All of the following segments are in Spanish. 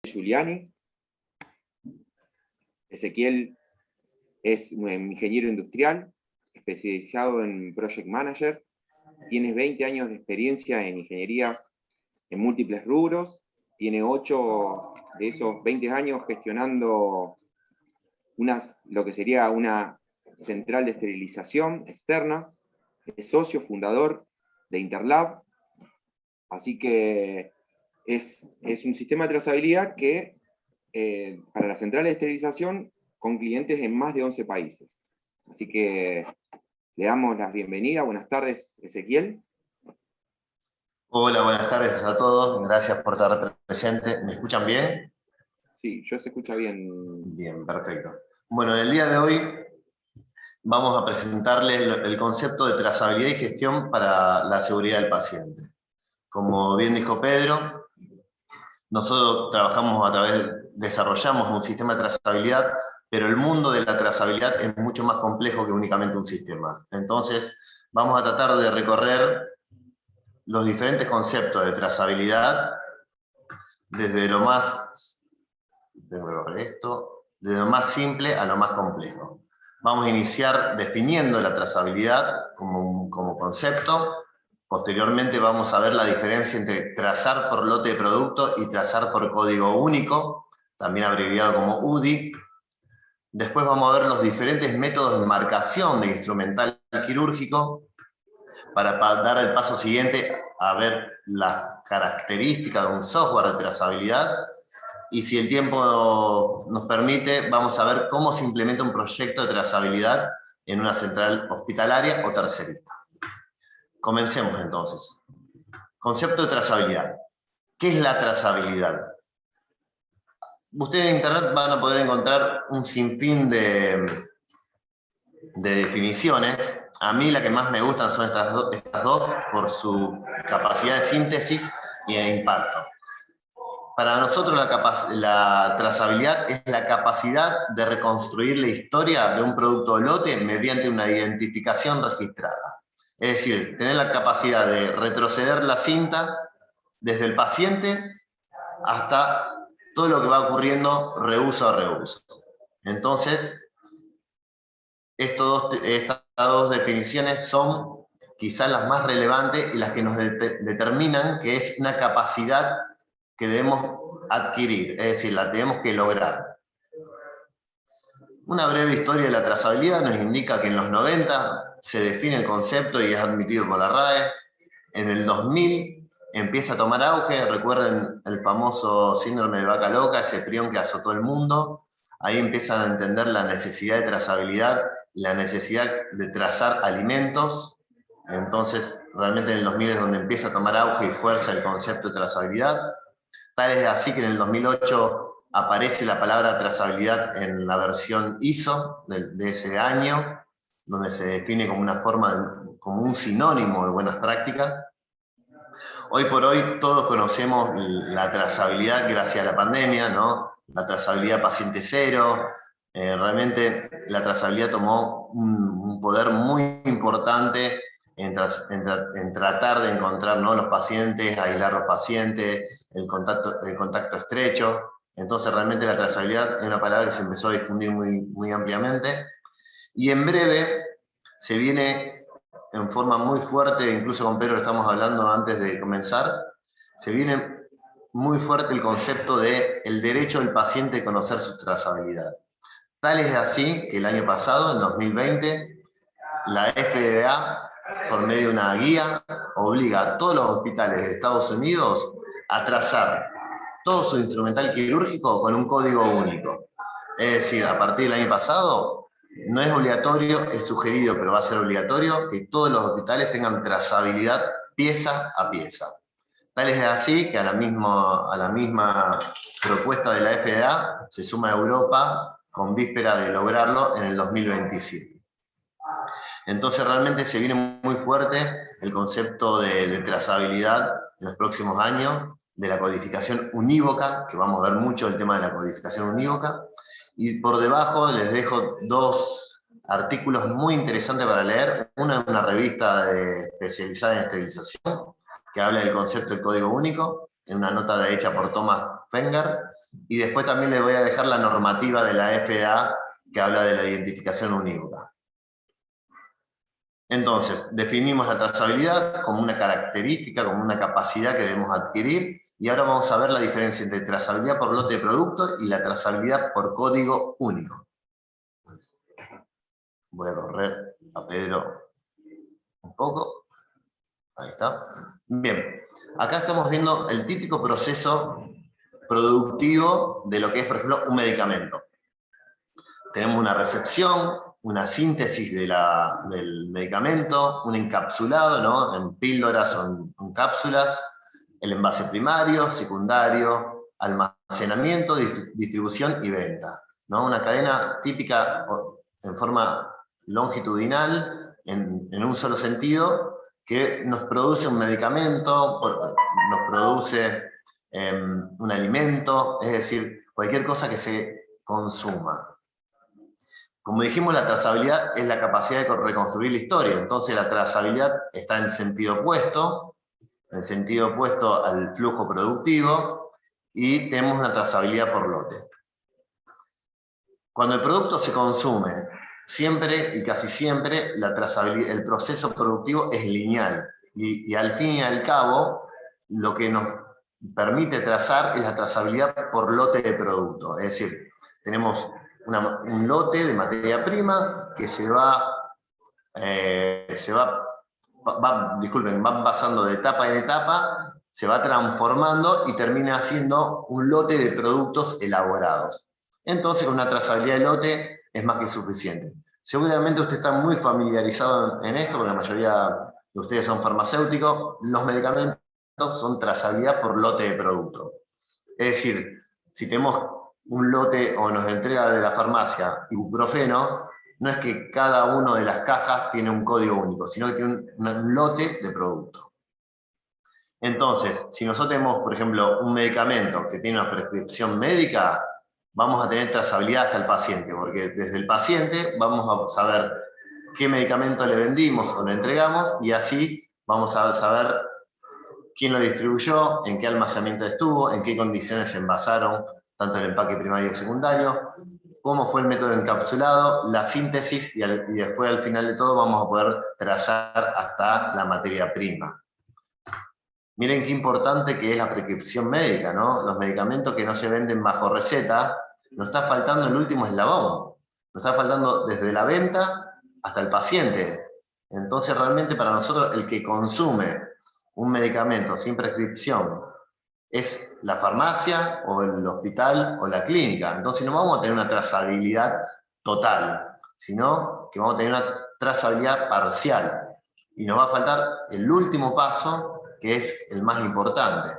Giuliani. Ezequiel es un ingeniero industrial, especializado en Project Manager. Tiene 20 años de experiencia en ingeniería en múltiples rubros. Tiene 8 de esos 20 años gestionando lo que sería una central de esterilización externa. Es socio fundador de Interlab. Así que es un sistema de trazabilidad que para la central de esterilización con clientes en más de 11 países. Así que le damos la bienvenida. Buenas tardes, Ezequiel. Hola, buenas tardes a todos. Gracias por estar presente. ¿Me escuchan bien? Sí, yo se escucha bien. Bien, perfecto. Bueno, en el día de hoy vamos a presentarles el concepto de trazabilidad y gestión para la seguridad del paciente. Como bien dijo Pedro, nosotros desarrollamos un sistema de trazabilidad, pero el mundo de la trazabilidad es mucho más complejo que únicamente un sistema. Entonces, vamos a tratar de recorrer los diferentes conceptos de trazabilidad desde lo más simple a lo más complejo. Vamos a iniciar definiendo la trazabilidad como concepto. Posteriormente vamos a ver la diferencia entre trazar por lote de producto y trazar por código único, también abreviado como UDI. Después vamos a ver los diferentes métodos de marcación de instrumental quirúrgico, para dar el paso siguiente a ver las características de un software de trazabilidad. Y si el tiempo nos permite, vamos a ver cómo se implementa un proyecto de trazabilidad en una central hospitalaria o tercerista. Comencemos entonces. Concepto de trazabilidad. ¿Qué es la trazabilidad? Ustedes en internet van a poder encontrar un sinfín de definiciones. A mí la que más me gustan son estas dos por su capacidad de síntesis y de impacto. Para nosotros la trazabilidad es la capacidad de reconstruir la historia de un producto o lote mediante una identificación registrada. Es decir, tener la capacidad de retroceder la cinta desde el paciente hasta todo lo que va ocurriendo reuso a reuso. Entonces, estas dos definiciones son quizás las más relevantes y las que nos determinan que es una capacidad que debemos adquirir, es decir, la tenemos que lograr. Una breve historia de la trazabilidad nos indica que en los 90 se define el concepto y es admitido por la RAE. En el 2000 empieza a tomar auge. Recuerden el famoso síndrome de vaca loca, ese prión que azotó el mundo. Ahí empiezan a entender la necesidad de trazabilidad, la necesidad de trazar alimentos. Entonces, realmente en el 2000 es donde empieza a tomar auge y fuerza el concepto de trazabilidad. Tal es así que en el 2008 aparece la palabra trazabilidad en la versión ISO de ese año, donde se define como una forma, como un sinónimo de buenas prácticas. Hoy por hoy todos conocemos la trazabilidad gracias a la pandemia, ¿no? La trazabilidad paciente cero. Realmente la trazabilidad tomó un poder muy importante en tratar de encontrar, ¿no?, los pacientes, aislar los pacientes, el contacto estrecho. Entonces realmente la trazabilidad es una palabra que se empezó a difundir muy ampliamente. Y en breve se viene en forma muy fuerte, incluso con Pedro estamos hablando antes de comenzar, se viene muy fuerte el concepto de el derecho del paciente de conocer su trazabilidad. Tal es así que el año pasado, en 2020, la FDA, por medio de una guía, obliga a todos los hospitales de Estados Unidos a trazar todo su instrumental quirúrgico con un código único. Es decir, a partir del año pasado, no es obligatorio, es sugerido, pero va a ser obligatorio que todos los hospitales tengan trazabilidad pieza a pieza. Tal es así que a la misma propuesta de la FDA se suma Europa con víspera de lograrlo en el 2027. Entonces realmente se viene muy fuerte el concepto de trazabilidad en los próximos años, de la codificación unívoca, que vamos a ver mucho el tema de la codificación unívoca. Y por debajo les dejo dos artículos muy interesantes para leer. Uno es una revista especializada en esterilización, que habla del concepto del código único, en una nota hecha por Thomas Fenger, y después también les voy a dejar la normativa de la FDA que habla de la identificación unívoca. Entonces, definimos la trazabilidad como una característica, como una capacidad que debemos adquirir, y ahora vamos a ver la diferencia entre trazabilidad por lote de producto y la trazabilidad por código único. Voy a correr a Pedro un poco. Ahí está. Bien, acá estamos viendo el típico proceso productivo de lo que es, por ejemplo, un medicamento. Tenemos una recepción, una síntesis del medicamento, un encapsulado, ¿no? En píldoras o en cápsulas, el envase primario, secundario, almacenamiento, distribución y venta, ¿no? Una cadena típica en forma longitudinal, en un solo sentido, que nos produce un medicamento, nos produce un alimento, es decir, cualquier cosa que se consuma. Como dijimos, la trazabilidad es la capacidad de reconstruir la historia, entonces la trazabilidad está en sentido opuesto al flujo productivo, y tenemos una trazabilidad por lote. Cuando el producto se consume, siempre y casi siempre la trazabilidad, el proceso productivo es lineal, y al fin y al cabo, lo que nos permite trazar es la trazabilidad por lote de producto, es decir, tenemos un lote de materia prima que van pasando de etapa en etapa, se va transformando y termina siendo un lote de productos elaborados. Entonces, con una trazabilidad de lote es más que suficiente. Seguramente usted está muy familiarizado en esto, porque la mayoría de ustedes son farmacéuticos. Los medicamentos son trazabilidad por lote de producto. Es decir, si tenemos un lote o nos entrega de la farmacia ibuprofeno, no es que cada una de las cajas tiene un código único, sino que tiene un lote de producto. Entonces, si nosotros tenemos, por ejemplo, un medicamento que tiene una prescripción médica, vamos a tener trazabilidad hasta el paciente, porque desde el paciente vamos a saber qué medicamento le vendimos o le entregamos, y así vamos a saber quién lo distribuyó, en qué almacenamiento estuvo, en qué condiciones se envasaron, tanto el empaque primario y secundario, cómo fue el método encapsulado, la síntesis, y después al final de todo vamos a poder trazar hasta la materia prima. Miren qué importante que es la prescripción médica, ¿no? Los medicamentos que no se venden bajo receta, nos está faltando el último eslabón, nos está faltando desde la venta hasta el paciente. Entonces realmente para nosotros el que consume un medicamento sin prescripción es la farmacia o el hospital o la clínica. Entonces no vamos a tener una trazabilidad total, sino que vamos a tener una trazabilidad parcial. Y nos va a faltar el último paso, que es el más importante.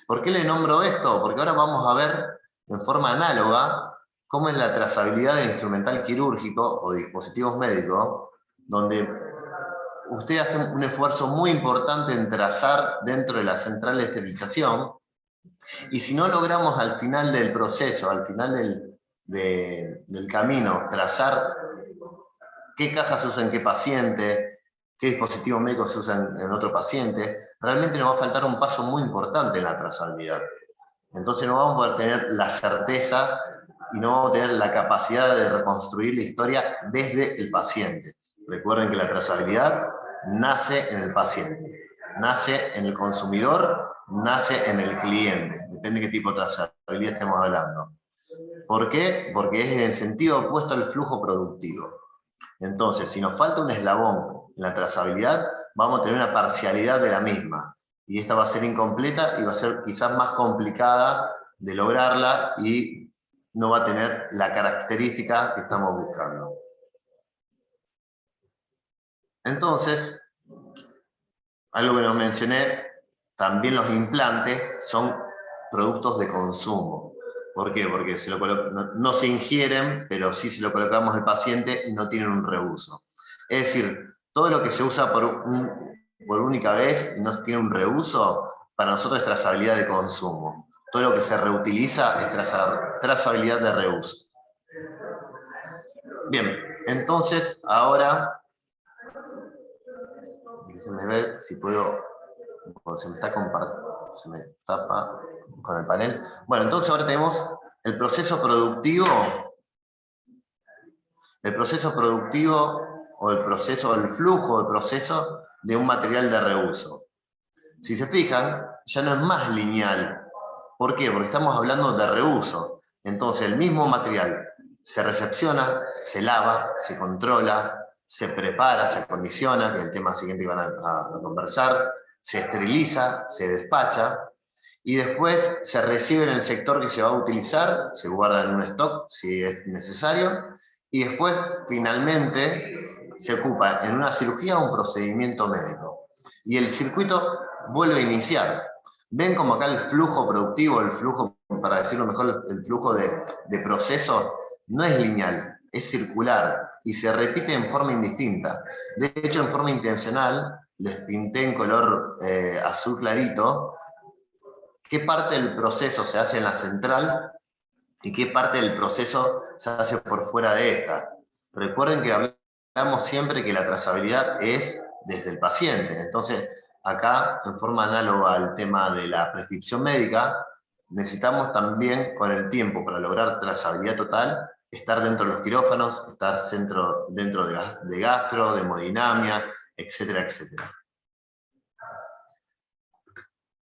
¿Por qué le nombro esto? Porque ahora vamos a ver en forma análoga cómo es la trazabilidad de instrumental quirúrgico o dispositivos médicos, donde usted hace un esfuerzo muy importante en trazar dentro de la central de esterilización, y si no logramos al final del proceso, al final del camino, trazar qué cajas se usa en qué paciente, qué dispositivos médicos se usan en otro paciente, realmente nos va a faltar un paso muy importante en la trazabilidad. Entonces no vamos a poder tener la certeza y no vamos a tener la capacidad de reconstruir la historia desde el paciente. Recuerden que la trazabilidad nace en el paciente, nace en el consumidor, nace en el cliente. Depende de qué tipo de trazabilidad estemos hablando. ¿Por qué? Porque es en sentido opuesto al flujo productivo. Entonces, si nos falta un eslabón en la trazabilidad, vamos a tener una parcialidad de la misma. Y esta va a ser incompleta y va a ser quizás más complicada de lograrla y no va a tener la característica que estamos buscando. Entonces, algo que no mencioné, también los implantes son productos de consumo. ¿Por qué? Porque no se ingieren, pero sí se lo colocamos al paciente y no tienen un reuso. Es decir, todo lo que se usa por única vez y no tiene un reuso, para nosotros es trazabilidad de consumo. Todo lo que se reutiliza es trazabilidad de reuso. Bien, entonces ahora, déjenme ver si puedo, porque se me está compartiendo, se me tapa con el panel. Bueno, entonces ahora tenemos el proceso productivo o el flujo de proceso de un material de reuso. Si se fijan, ya no es más lineal. ¿Por qué? Porque estamos hablando de reuso. Entonces el mismo material se recepciona, se lava, se controla, se prepara, se acondiciona, que es el tema siguiente que van a conversar, se esteriliza, se despacha, y después se recibe en el sector que se va a utilizar, se guarda en un stock si es necesario, y después finalmente se ocupa en una cirugía o un procedimiento médico. Y el circuito vuelve a iniciar. Ven como acá el flujo productivo, el flujo, para decirlo mejor, el flujo de proceso no es lineal, es circular y se repite en forma indistinta. De hecho, en forma intencional, les pinté en color azul clarito qué parte del proceso se hace en la central y qué parte del proceso se hace por fuera de esta. Recuerden que hablamos siempre que la trazabilidad es desde el paciente. Entonces, acá, en forma análoga al tema de la prescripción médica, necesitamos también, con el tiempo, para lograr trazabilidad total, estar dentro de los quirófanos, estar dentro de gastro, de hemodinamia, etcétera, etcétera.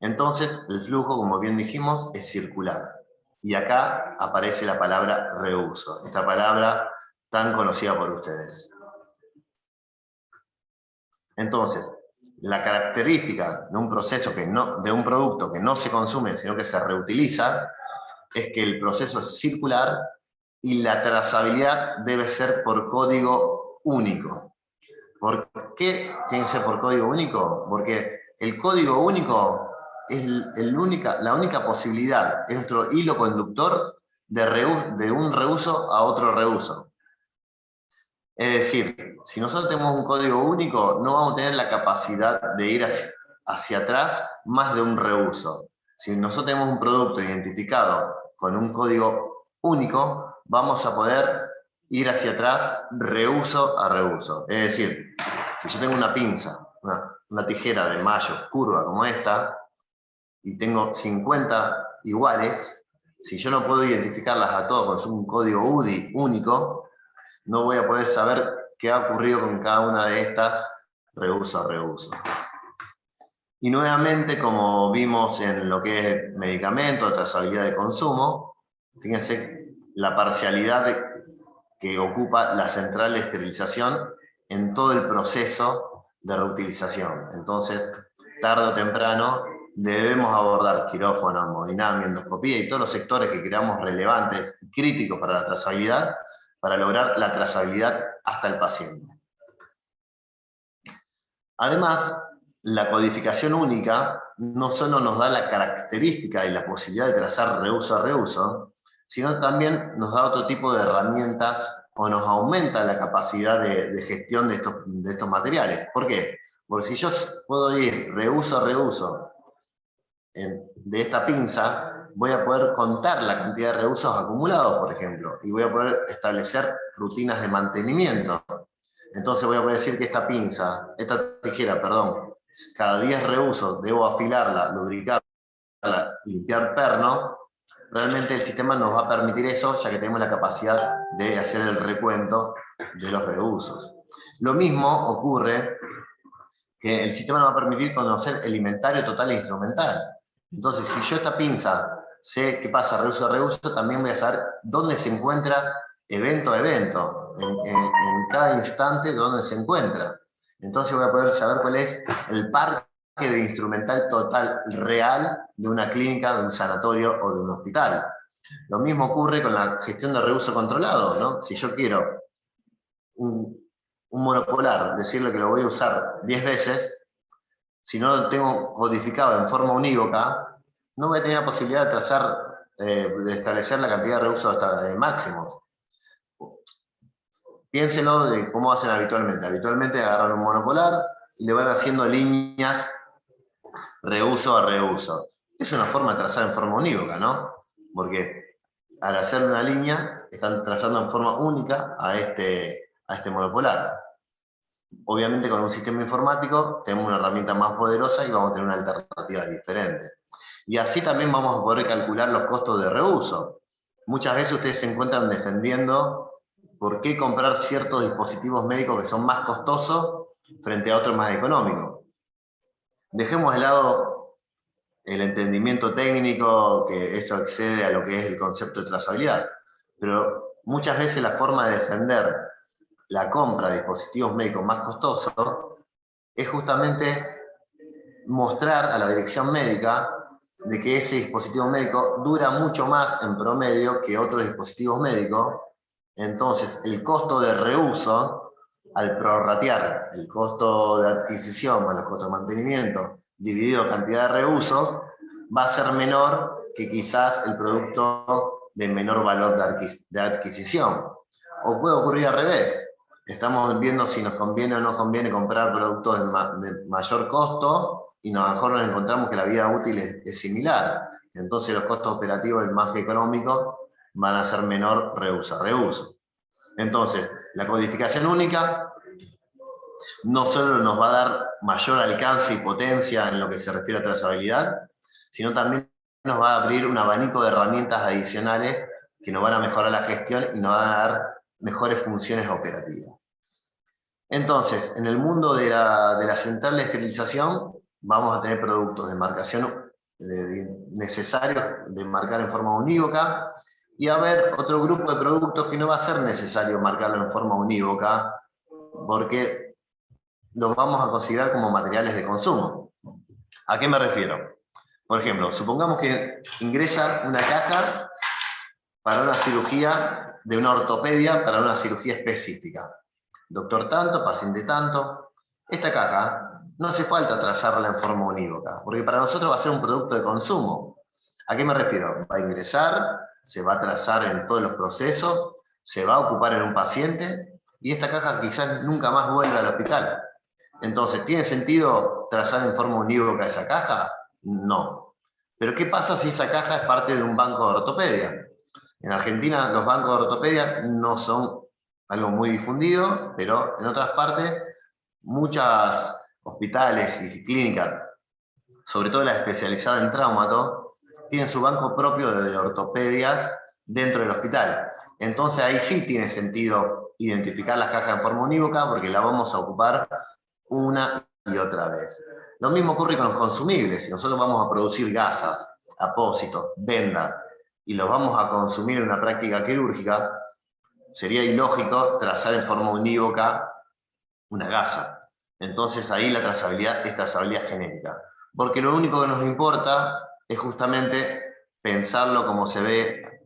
Entonces, el flujo, como bien dijimos, es circular. Y acá aparece la palabra reuso, esta palabra tan conocida por ustedes. Entonces, la característica de un proceso de un producto que no se consume, sino que se reutiliza, es que el proceso es circular y la trazabilidad debe ser por código único. ¿Por qué tiene que ser por código único? Porque el código único es la única posibilidad, es nuestro hilo conductor de un reuso a otro reuso. Es decir, si nosotros tenemos un código único, no vamos a tener la capacidad de ir hacia atrás más de un reuso. Si nosotros tenemos un producto identificado con un código único, vamos a poder ir hacia atrás reuso a reuso. Es decir, si yo tengo una pinza, una tijera de mayo curva como esta, y tengo 50 iguales, si yo no puedo identificarlas a todos con un código UDI único, no voy a poder saber qué ha ocurrido con cada una de estas reuso a reuso. Y nuevamente, como vimos en lo que es medicamento, trazabilidad de consumo, fíjense la parcialidad que ocupa la central de esterilización en todo el proceso de reutilización. Entonces, tarde o temprano, debemos abordar quirófano, hemodinamia, endoscopía y todos los sectores que creamos relevantes y críticos para la trazabilidad, para lograr la trazabilidad hasta el paciente. Además, la codificación única no solo nos da la característica y la posibilidad de trazar reuso a reuso, sino también nos da otro tipo de herramientas o nos aumenta la capacidad de gestión de estos materiales. ¿Por qué? Porque si yo puedo ir reuso a reuso de esta pinza, voy a poder contar la cantidad de reusos acumulados, por ejemplo, y voy a poder establecer rutinas de mantenimiento. Entonces voy a poder decir que esta tijera, perdón, cada 10 reusos debo afilarla, lubricarla, limpiar perno. Realmente el sistema nos va a permitir eso, ya que tenemos la capacidad de hacer el recuento de los reusos. Lo mismo ocurre que el sistema nos va a permitir conocer el inventario total e instrumental. Entonces, si yo esta pinza sé qué pasa reuso a reuso, también voy a saber dónde se encuentra evento a evento, en cada instante dónde se encuentra. Entonces voy a poder saber cuál es el parque de instrumental total real de una clínica, de un sanatorio o de un hospital. Lo mismo ocurre con la gestión de reuso controlado, ¿no? Si yo quiero un monopolar, decirle que lo voy a usar 10 veces, si no lo tengo codificado en forma unívoca, no voy a tener la posibilidad de trazar, de establecer la cantidad de reusos hasta máximos. Piénsenlo de cómo hacen habitualmente. Habitualmente agarran un monopolar y le van haciendo líneas reuso a reuso. Es una forma de trazar en forma unívoca, ¿no? Porque al hacer una línea, están trazando en forma única a este monopolar. Obviamente con un sistema informático tenemos una herramienta más poderosa y vamos a tener una alternativa diferente. Y así también vamos a poder calcular los costos de reuso. Muchas veces ustedes se encuentran defendiendo por qué comprar ciertos dispositivos médicos que son más costosos frente a otros más económicos. Dejemos de lado el entendimiento técnico, que eso excede a lo que es el concepto de trazabilidad. Pero muchas veces la forma de defender la compra de dispositivos médicos más costosos es justamente mostrar a la dirección médica de que ese dispositivo médico dura mucho más en promedio que otros dispositivos médicos. Entonces, el costo de reuso, al prorratear el costo de adquisición más los costos de mantenimiento, dividido cantidad de reuso, va a ser menor que quizás el producto de menor valor de adquisición. O puede ocurrir al revés. Estamos viendo si nos conviene o no conviene comprar productos de mayor costo y a lo mejor nos encontramos que la vida útil es similar. Entonces los costos operativos del más económico van a ser menor reuso. Entonces, la codificación única no solo nos va a dar mayor alcance y potencia en lo que se refiere a trazabilidad, sino también nos va a abrir un abanico de herramientas adicionales que nos van a mejorar la gestión y nos van a dar mejores funciones operativas. Entonces, en el mundo de la central de esterilización, vamos a tener productos de marcación necesarios de marcar en forma unívoca, y a ver otro grupo de productos que no va a ser necesario marcarlo en forma unívoca, porque los vamos a considerar como materiales de consumo. ¿A qué me refiero? Por ejemplo, supongamos que ingresa una caja para una cirugía de una ortopedia, para una cirugía específica. Doctor tanto, paciente tanto. Esta caja no hace falta trazarla en forma unívoca, porque para nosotros va a ser un producto de consumo. ¿A qué me refiero? Va a ingresar, se va a trazar en todos los procesos, se va a ocupar en un paciente, y esta caja quizás nunca más vuelva al hospital. Entonces, ¿tiene sentido trazar en forma unívoca esa caja? No. Pero ¿qué pasa si esa caja es parte de un banco de ortopedia? En Argentina los bancos de ortopedia no son algo muy difundido, pero en otras partes muchos hospitales y clínicas, sobre todo las especializadas en traumato, tienen su banco propio de ortopedias dentro del hospital. Entonces ahí sí tiene sentido identificar las cajas en forma unívoca porque la vamos a ocupar una y otra vez. Lo mismo ocurre con los consumibles. Si nosotros vamos a producir gasas, apósitos, vendas, y los vamos a consumir en una práctica quirúrgica, sería ilógico trazar en forma unívoca una gasa. Entonces ahí la trazabilidad es trazabilidad genérica. Porque lo único que nos importa es justamente pensarlo como se ve,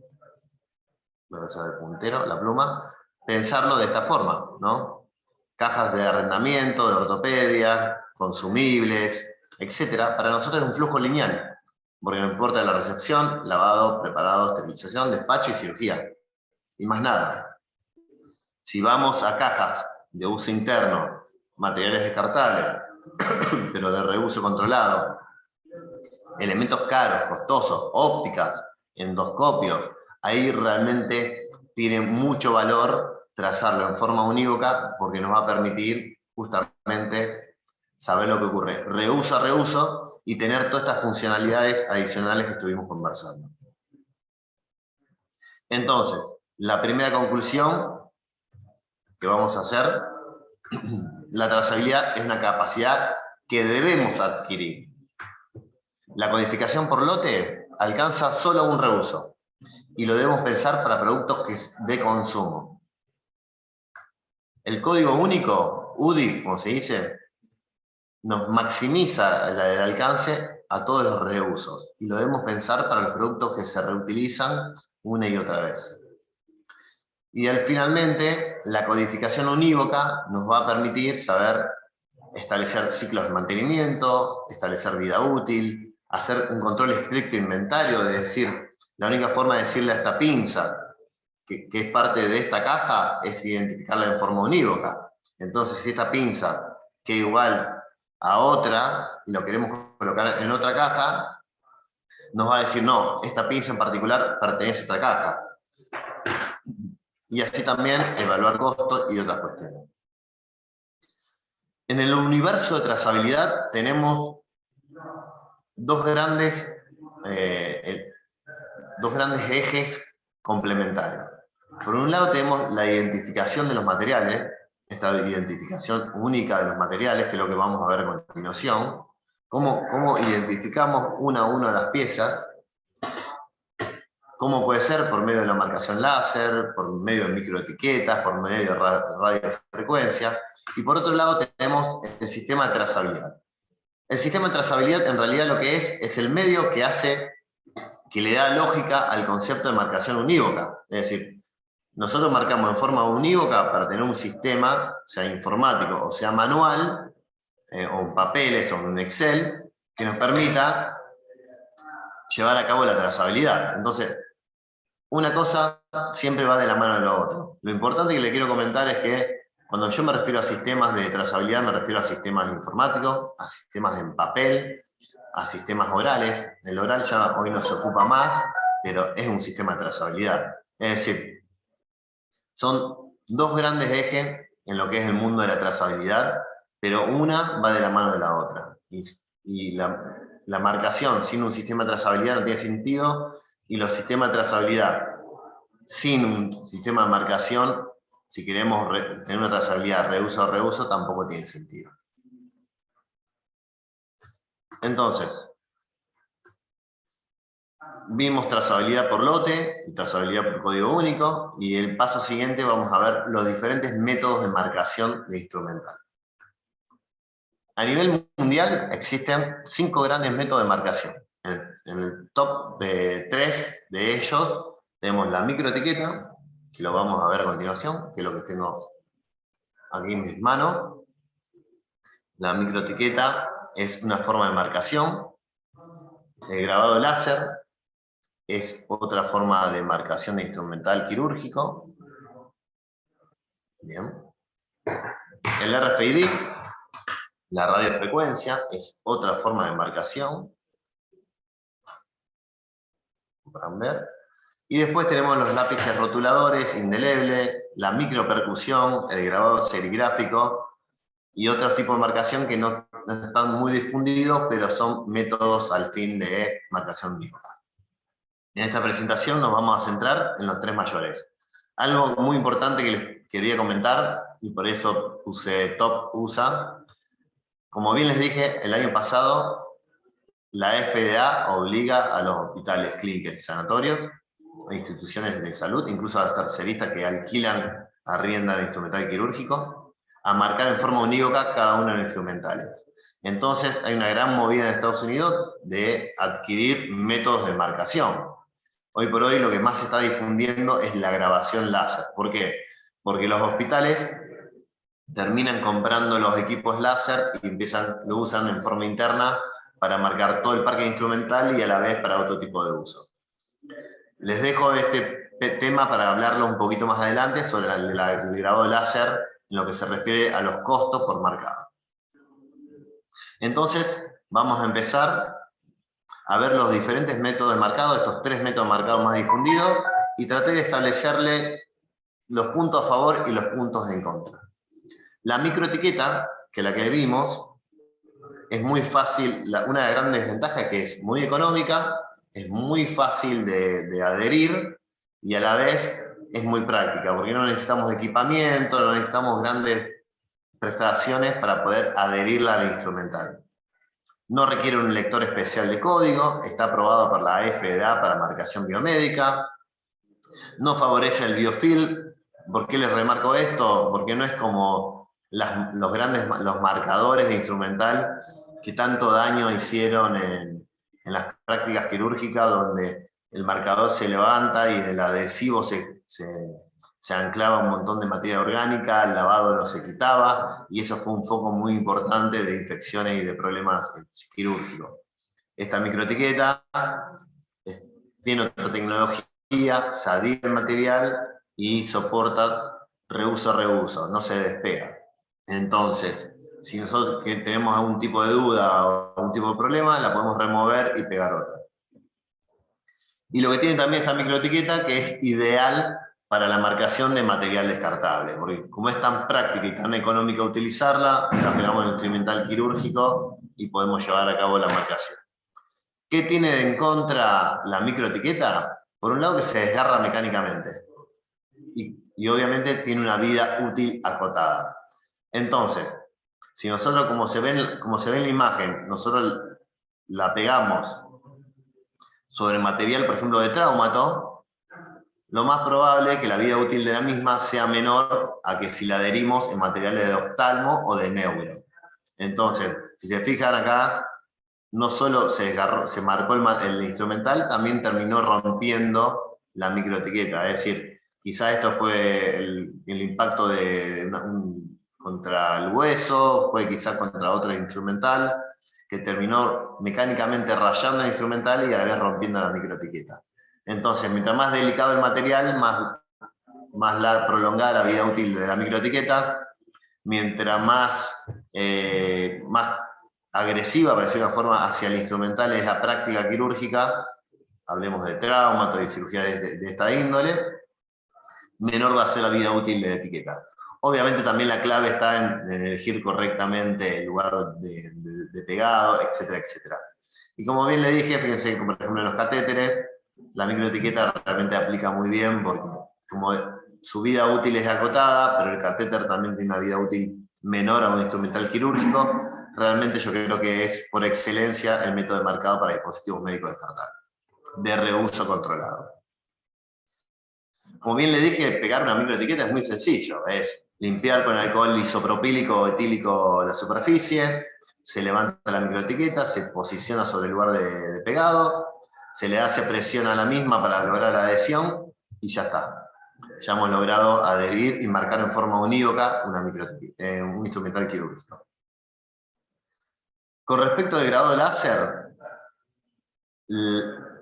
voy a usar el puntero, la pluma, pensarlo de esta forma, ¿no? Cajas de arrendamiento, de ortopedia, consumibles, etc. Para nosotros es un flujo lineal, porque nos importa la recepción, lavado, preparado, esterilización, despacho y cirugía. Y más nada. Si vamos a cajas de uso interno, materiales descartables, pero de reuso controlado, elementos caros, costosos, ópticas, endoscopios, ahí realmente tiene mucho valor trazarlo en forma unívoca porque nos va a permitir justamente saber lo que ocurre reuso a reuso y tener todas estas funcionalidades adicionales que estuvimos conversando. Entonces, la primera conclusión que vamos a hacer, la trazabilidad es una capacidad que debemos adquirir. La codificación por lote alcanza solo un reuso y lo debemos pensar para productos que es de consumo. El código único, UDI, como se dice, nos maximiza el alcance a todos los reusos y lo debemos pensar para los productos que se reutilizan una y otra vez. Y finalmente, la codificación unívoca nos va a permitir saber establecer ciclos de mantenimiento, establecer vida útil, hacer un control estricto de inventario, de decir, la única forma de decirle a esta pinza que es parte de esta caja es identificarla en forma unívoca. Entonces, si esta pinza queda igual a otra y lo queremos colocar en otra caja, nos va a decir, no, esta pinza en particular pertenece a esta caja. Y así también evaluar costos y otras cuestiones. En el universo de trazabilidad tenemos dos grandes dos grandes ejes complementarios. Por un lado tenemos la identificación de los materiales, esta identificación única de los materiales, que es lo que vamos a ver a continuación. Cómo identificamos una a una las piezas. ¿Cómo puede ser? Por medio de la marcación láser, por medio de microetiquetas, por medio de radiofrecuencia. Y por otro lado tenemos el sistema de trazabilidad. El sistema de trazabilidad en realidad lo que es el medio que le da lógica al concepto de marcación unívoca. Es decir, nosotros marcamos en forma unívoca para tener un sistema, sea informático o sea manual, o en papeles o en Excel, que nos permita llevar a cabo la trazabilidad. Entonces, una cosa siempre va de la mano de lo otro. Lo importante que le quiero comentar es que cuando yo me refiero a sistemas de trazabilidad, me refiero a sistemas informáticos, a sistemas en papel, a sistemas orales. El oral ya hoy no se ocupa más, pero es un sistema de trazabilidad. Es decir, son dos grandes ejes en lo que es el mundo de la trazabilidad, pero una va de la mano de la otra. Y la marcación sin un sistema de trazabilidad no tiene sentido, y los sistemas de trazabilidad sin un sistema de marcación, si queremos tener una trazabilidad reuso, tampoco tiene sentido. Entonces, vimos trazabilidad por lote y trazabilidad por código único, y el paso siguiente vamos a ver los diferentes métodos de marcación de instrumental. A nivel mundial existen 5 grandes métodos de marcación. En el top de 3 de ellos tenemos la microetiqueta, que lo vamos a ver a continuación, que es lo que tengo aquí en mis manos. La microetiqueta es una forma de marcación. El grabado láser es otra forma de marcación de instrumental quirúrgico. Bien. El RFID, la radiofrecuencia, es otra forma de marcación. Podrán ver. Y después tenemos los lápices rotuladores, indeleble, la micropercusión, el grabado serigráfico y otros tipos de marcación que no están muy difundidos, pero son métodos al fin de marcación unívoca. En esta presentación nos vamos a centrar en los 3 mayores. Algo muy importante que les quería comentar, y por eso puse Top USA. Como bien les dije, el año pasado la FDA obliga a los hospitales, clínicas y sanatorios, a instituciones de salud, incluso a los terceristas que alquilan arrienda de instrumental quirúrgico, a marcar en forma unívoca cada uno de los instrumentales. Entonces hay una gran movida en Estados Unidos de adquirir métodos de marcación. Hoy por hoy lo que más se está difundiendo es la grabación láser. ¿Por qué? Porque los hospitales terminan comprando los equipos láser y lo usan en forma interna para marcar todo el parque instrumental y a la vez para otro tipo de uso. Les dejo este tema para hablarlo un poquito más adelante sobre el grabado láser en lo que se refiere a los costos por marcado. Entonces, vamos a empezar a ver los diferentes métodos de marcado, estos 3 métodos de marcado más difundidos, y traté de establecerle los puntos a favor y los puntos en contra. La microetiqueta, que la que vimos, es muy fácil, una gran desventaja es que es muy económica, es muy fácil de adherir, y a la vez es muy práctica, porque no necesitamos equipamiento, no necesitamos grandes prestaciones para poder adherirla al instrumental. No requiere un lector especial de código, está aprobado por la FDA para marcación biomédica, no favorece el biofil. ¿Por qué les remarco esto? Porque no es como los marcadores de instrumental que tanto daño hicieron en las prácticas quirúrgicas, donde el marcador se levanta y en el adhesivo se anclaba un montón de materia orgánica, el lavado no se quitaba, y eso fue un foco muy importante de infecciones y de problemas quirúrgicos. Esta microetiqueta tiene otra tecnología, se adhiere el material y soporta reuso, no se despega. Entonces, si nosotros tenemos algún tipo de duda o algún tipo de problema, la podemos remover y pegar otra. Y lo que tiene también esta microetiqueta, que es ideal para la marcación de material descartable, porque como es tan práctica y tan económica utilizarla, la pegamos en el instrumental quirúrgico y podemos llevar a cabo la marcación. ¿Qué tiene en contra la microetiqueta? Por un lado que se desgarra mecánicamente y obviamente tiene una vida útil acotada. Entonces, si nosotros, como se ve en la imagen, nosotros la pegamos sobre material, por ejemplo, de traumato, lo más probable es que la vida útil de la misma sea menor a que si la adherimos en materiales de oftalmo o de neuro. Entonces, si se fijan acá, no solo se marcó el instrumental, también terminó rompiendo la microetiqueta. Es decir, quizá esto fue el impacto contra el hueso, fue quizá contra otro instrumental, que terminó mecánicamente rayando el instrumental y a la vez rompiendo la microetiqueta. Entonces, mientras más delicado el material, más prolongada la vida útil de la microetiqueta, mientras más agresiva, por decirlo de una forma, hacia el instrumental es la práctica quirúrgica, hablemos de traumato y cirugía de esta índole, menor va a ser la vida útil de la etiqueta. Obviamente también la clave está en elegir correctamente el lugar de pegado, etcétera, etcétera. Y como bien le dije, fíjense que por ejemplo en los catéteres, la microetiqueta realmente aplica muy bien porque como su vida útil es acotada, pero el catéter también tiene una vida útil menor a un instrumental quirúrgico, realmente yo creo que es por excelencia el método de marcado para dispositivos médicos descartables, de reuso controlado. Como bien le dije, pegar una microetiqueta es muy sencillo, es limpiar con alcohol isopropílico o etílico la superficie, se levanta la microetiqueta, se posiciona sobre el lugar de pegado, se le hace presión a la misma para lograr la adhesión y ya está. Ya hemos logrado adherir y marcar en forma unívoca un instrumental quirúrgico. Con respecto al grabado láser,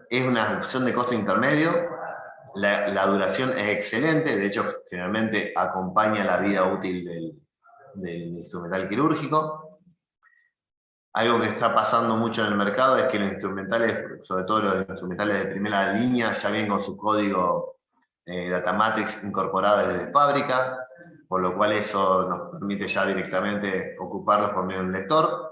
es una opción de costo intermedio. La duración es excelente, de hecho, generalmente acompaña la vida útil del instrumental quirúrgico. Algo que está pasando mucho en el mercado es que los instrumentales, sobre todo los instrumentales de primera línea, ya vienen con su código Datamatrix incorporado desde fábrica, por lo cual eso nos permite ya directamente ocuparlos por medio de un lector.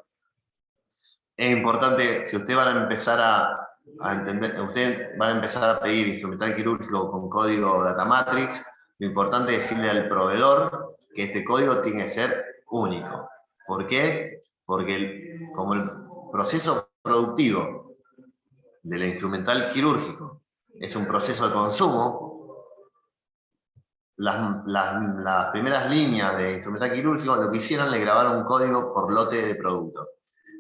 Es importante, si usted van a empezar a entender, usted va a empezar a pedir instrumental quirúrgico con código Datamatrix, lo importante es decirle al proveedor que este código tiene que ser único. ¿Por qué? Porque como el proceso productivo del instrumental quirúrgico es un proceso de consumo, las primeras líneas de instrumental quirúrgico lo que hicieron le grabaron un código por lote de producto.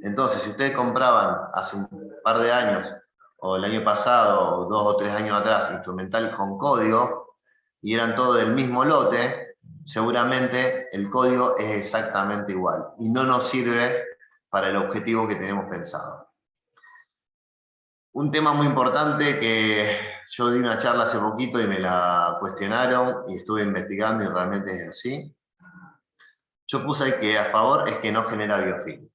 Entonces, si ustedes compraban hace un par de años, o el año pasado, o 2 o 3 años atrás, instrumental con código, y eran todos del mismo lote, seguramente el código es exactamente igual, y no nos sirve para el objetivo que tenemos pensado. Un tema muy importante que yo di una charla hace poquito y me la cuestionaron, y estuve investigando y realmente es así. Yo puse que a favor es que no genera biofilm.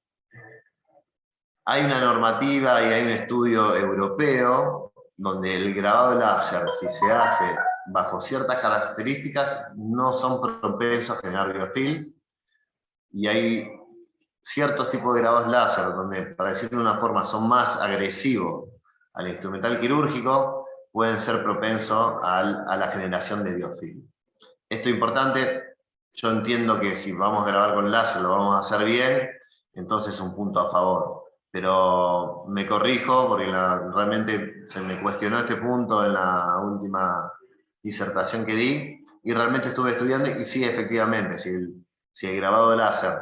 Hay una normativa y hay un estudio europeo donde el grabado láser, si se hace bajo ciertas características, no son propensos a generar biofilm. Y hay ciertos tipos de grabados láser donde, para decirlo de una forma, son más agresivos al instrumental quirúrgico, pueden ser propensos a la generación de biofilm. Esto es importante. Yo entiendo que si vamos a grabar con láser lo vamos a hacer bien, entonces es un punto a favor. Pero me corrijo porque realmente se me cuestionó este punto en la última disertación que di, y realmente estuve estudiando y sí, efectivamente, si el grabado de láser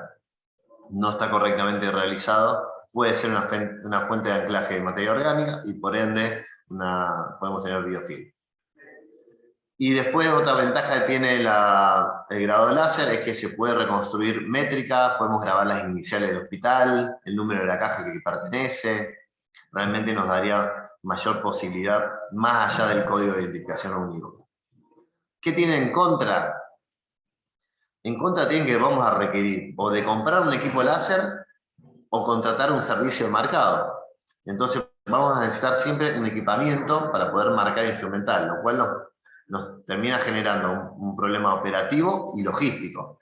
no está correctamente realizado, puede ser una fuente de anclaje de materia orgánica y por ende podemos tener biofilm. Y después otra ventaja que tiene el grabado láser es que se puede reconstruir métrica, podemos grabar las iniciales del hospital, el número de la caja que pertenece, realmente nos daría mayor posibilidad más allá del código de identificación único. ¿Qué tiene en contra? En contra tienen que vamos a requerir o de comprar un equipo láser o contratar un servicio de marcado. Entonces vamos a necesitar siempre un equipamiento para poder marcar instrumental, lo cual nos termina generando un problema operativo y logístico.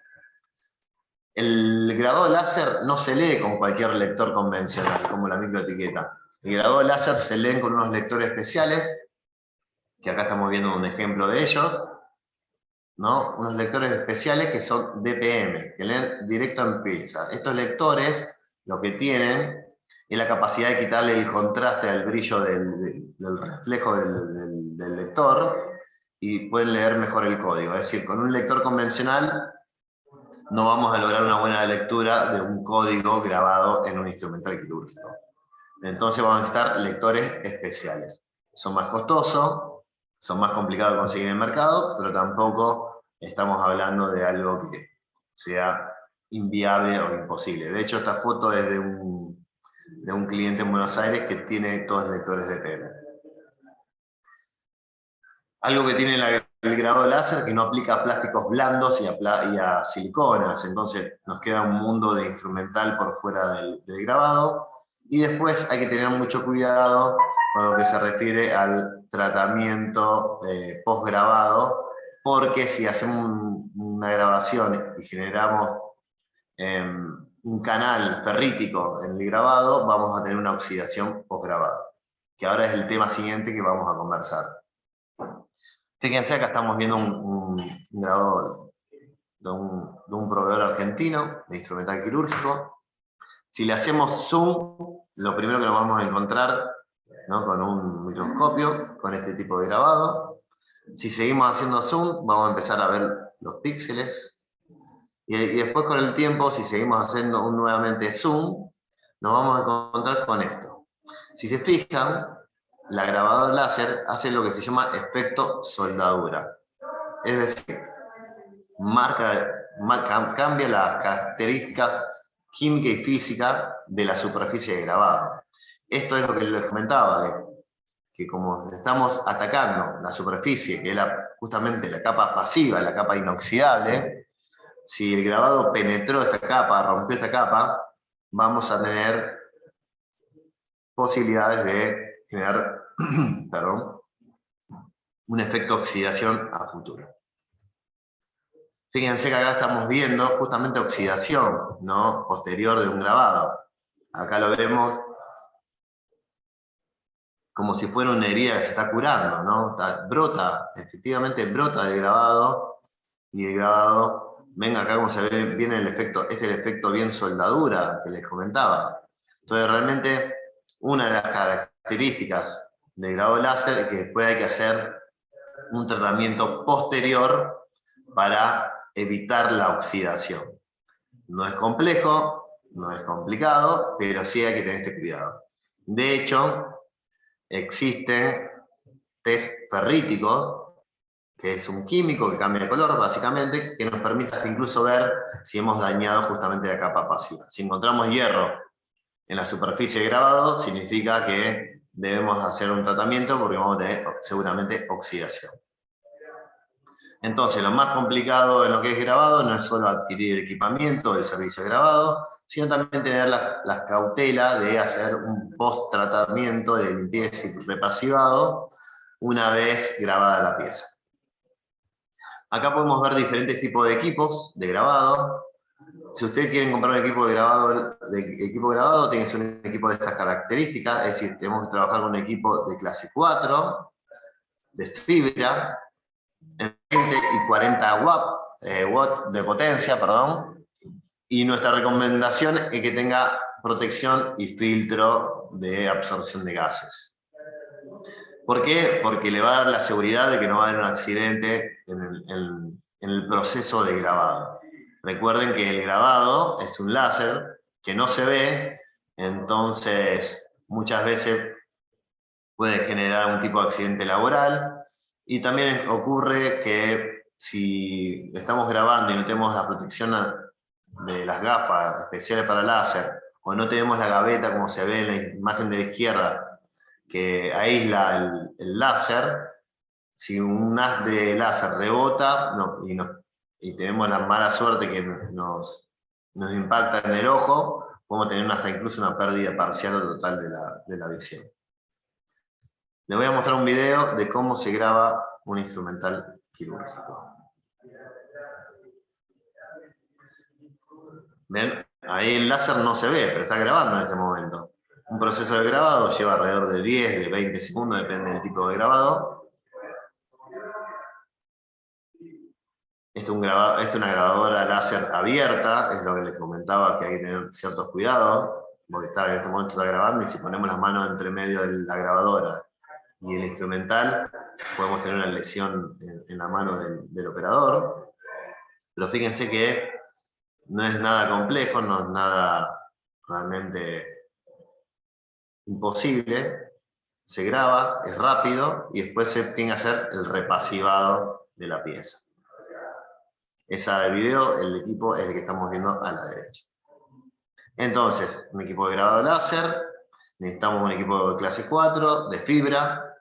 El grabado láser no se lee con cualquier lector convencional, como la microetiqueta. El grabado láser se leen con unos lectores especiales, que acá estamos viendo un ejemplo de ellos, ¿no? Unos lectores especiales que son DPM, que leen directo en pieza. Estos lectores lo que tienen es la capacidad de quitarle el contraste al brillo del reflejo del lector y pueden leer mejor el código. Es decir, con un lector convencional no vamos a lograr una buena lectura de un código grabado en un instrumental quirúrgico. Entonces vamos a necesitar lectores especiales. Son más costosos, son más complicados de conseguir en el mercado, pero tampoco estamos hablando de algo que sea inviable o imposible. De hecho, esta foto es de un cliente en Buenos Aires que tiene todos los lectores de DPM. Algo que tiene el grabado láser que no aplica a plásticos blandos y a siliconas, entonces nos queda un mundo de instrumental por fuera del grabado. Y después hay que tener mucho cuidado con lo que se refiere al tratamiento post-grabado, porque si hacemos una grabación y generamos un canal ferrítico en el grabado, vamos a tener una oxidación post-grabado, que ahora es el tema siguiente que vamos a conversar. Fíjense, acá estamos viendo un grabado de un proveedor argentino de instrumental quirúrgico. Si le hacemos zoom, lo primero que nos vamos a encontrar, ¿no?, con un microscopio, con este tipo de grabado. Si seguimos haciendo zoom, vamos a empezar a ver los píxeles. Y después con el tiempo, si seguimos haciendo nuevamente zoom, nos vamos a encontrar con esto. Si se fijan, la grabadora láser hace lo que se llama efecto soldadura. Es decir, cambia las características química y física de la superficie de grabado. Esto es lo que les comentaba, que como estamos atacando la superficie, que es justamente la capa pasiva, la capa inoxidable, si el grabado penetró esta capa, rompió esta capa, vamos a tener posibilidades de generar perdón, un efecto de oxidación a futuro. Fíjense que acá estamos viendo justamente oxidación, ¿no?, posterior de un grabado. Acá lo vemos como si fuera una herida que se está curando, ¿no? Brota, efectivamente brota del grabado, y el grabado, ven acá cómo se ve bien el efecto, este es el efecto bien soldadura que les comentaba. Entonces realmente una de las características del grabado láser es que después hay que hacer un tratamiento posterior para evitar la oxidación. No es complejo, no es complicado, pero sí hay que tener este cuidado. De hecho, existen test ferríticos, que es un químico que cambia de color, básicamente, que nos permite hasta incluso ver si hemos dañado justamente la capa pasiva. Si encontramos hierro en la superficie de grabado, significa que debemos hacer un tratamiento porque vamos a tener seguramente oxidación. Entonces, lo más complicado en lo que es grabado no es solo adquirir el equipamiento del servicio de grabado, sino también tener la cautela de hacer un post-tratamiento de limpieza y repasivado una vez grabada la pieza. Acá podemos ver diferentes tipos de equipos de grabado. Si ustedes quieren comprar un equipo de grabado, tiene que ser un equipo de estas características, es decir, tenemos que trabajar con un equipo de clase 4, de fibra, 20 y 40 watts de potencia, perdón, y nuestra recomendación es que tenga protección y filtro de absorción de gases. ¿Por qué? Porque le va a dar la seguridad de que no va a haber un accidente en el proceso de grabado. Recuerden que el grabado es un láser que no se ve, entonces muchas veces puede generar un tipo de accidente laboral. Y también ocurre que si estamos grabando y no tenemos la protección de las gafas especiales para láser, o no tenemos la gaveta como se ve en la imagen de la izquierda, que aísla el láser, si un haz de láser rebota y tenemos la mala suerte que nos impacta en el ojo, podemos tener hasta incluso una pérdida parcial o total de la visión. Les voy a mostrar un video de cómo se graba un instrumental quirúrgico. ¿Ven? Ahí el láser no se ve, pero está grabando en este momento. Un proceso de grabado lleva alrededor de 10, de 20 segundos, depende del tipo de grabado. Esto es una grabadora láser abierta, es lo que les comentaba, que hay que tener ciertos cuidados, porque en este momento está grabando y si ponemos las manos entre medio de la grabadora y el instrumental, podemos tener una lesión en la mano del operador. Pero fíjense que no es nada complejo, no es nada realmente imposible. Se graba, es rápido y después se tiene que hacer el repasivado de la pieza. Esa del video, el equipo es el que estamos viendo a la derecha. Entonces, un equipo de grabado láser, necesitamos un equipo de clase 4, de fibra,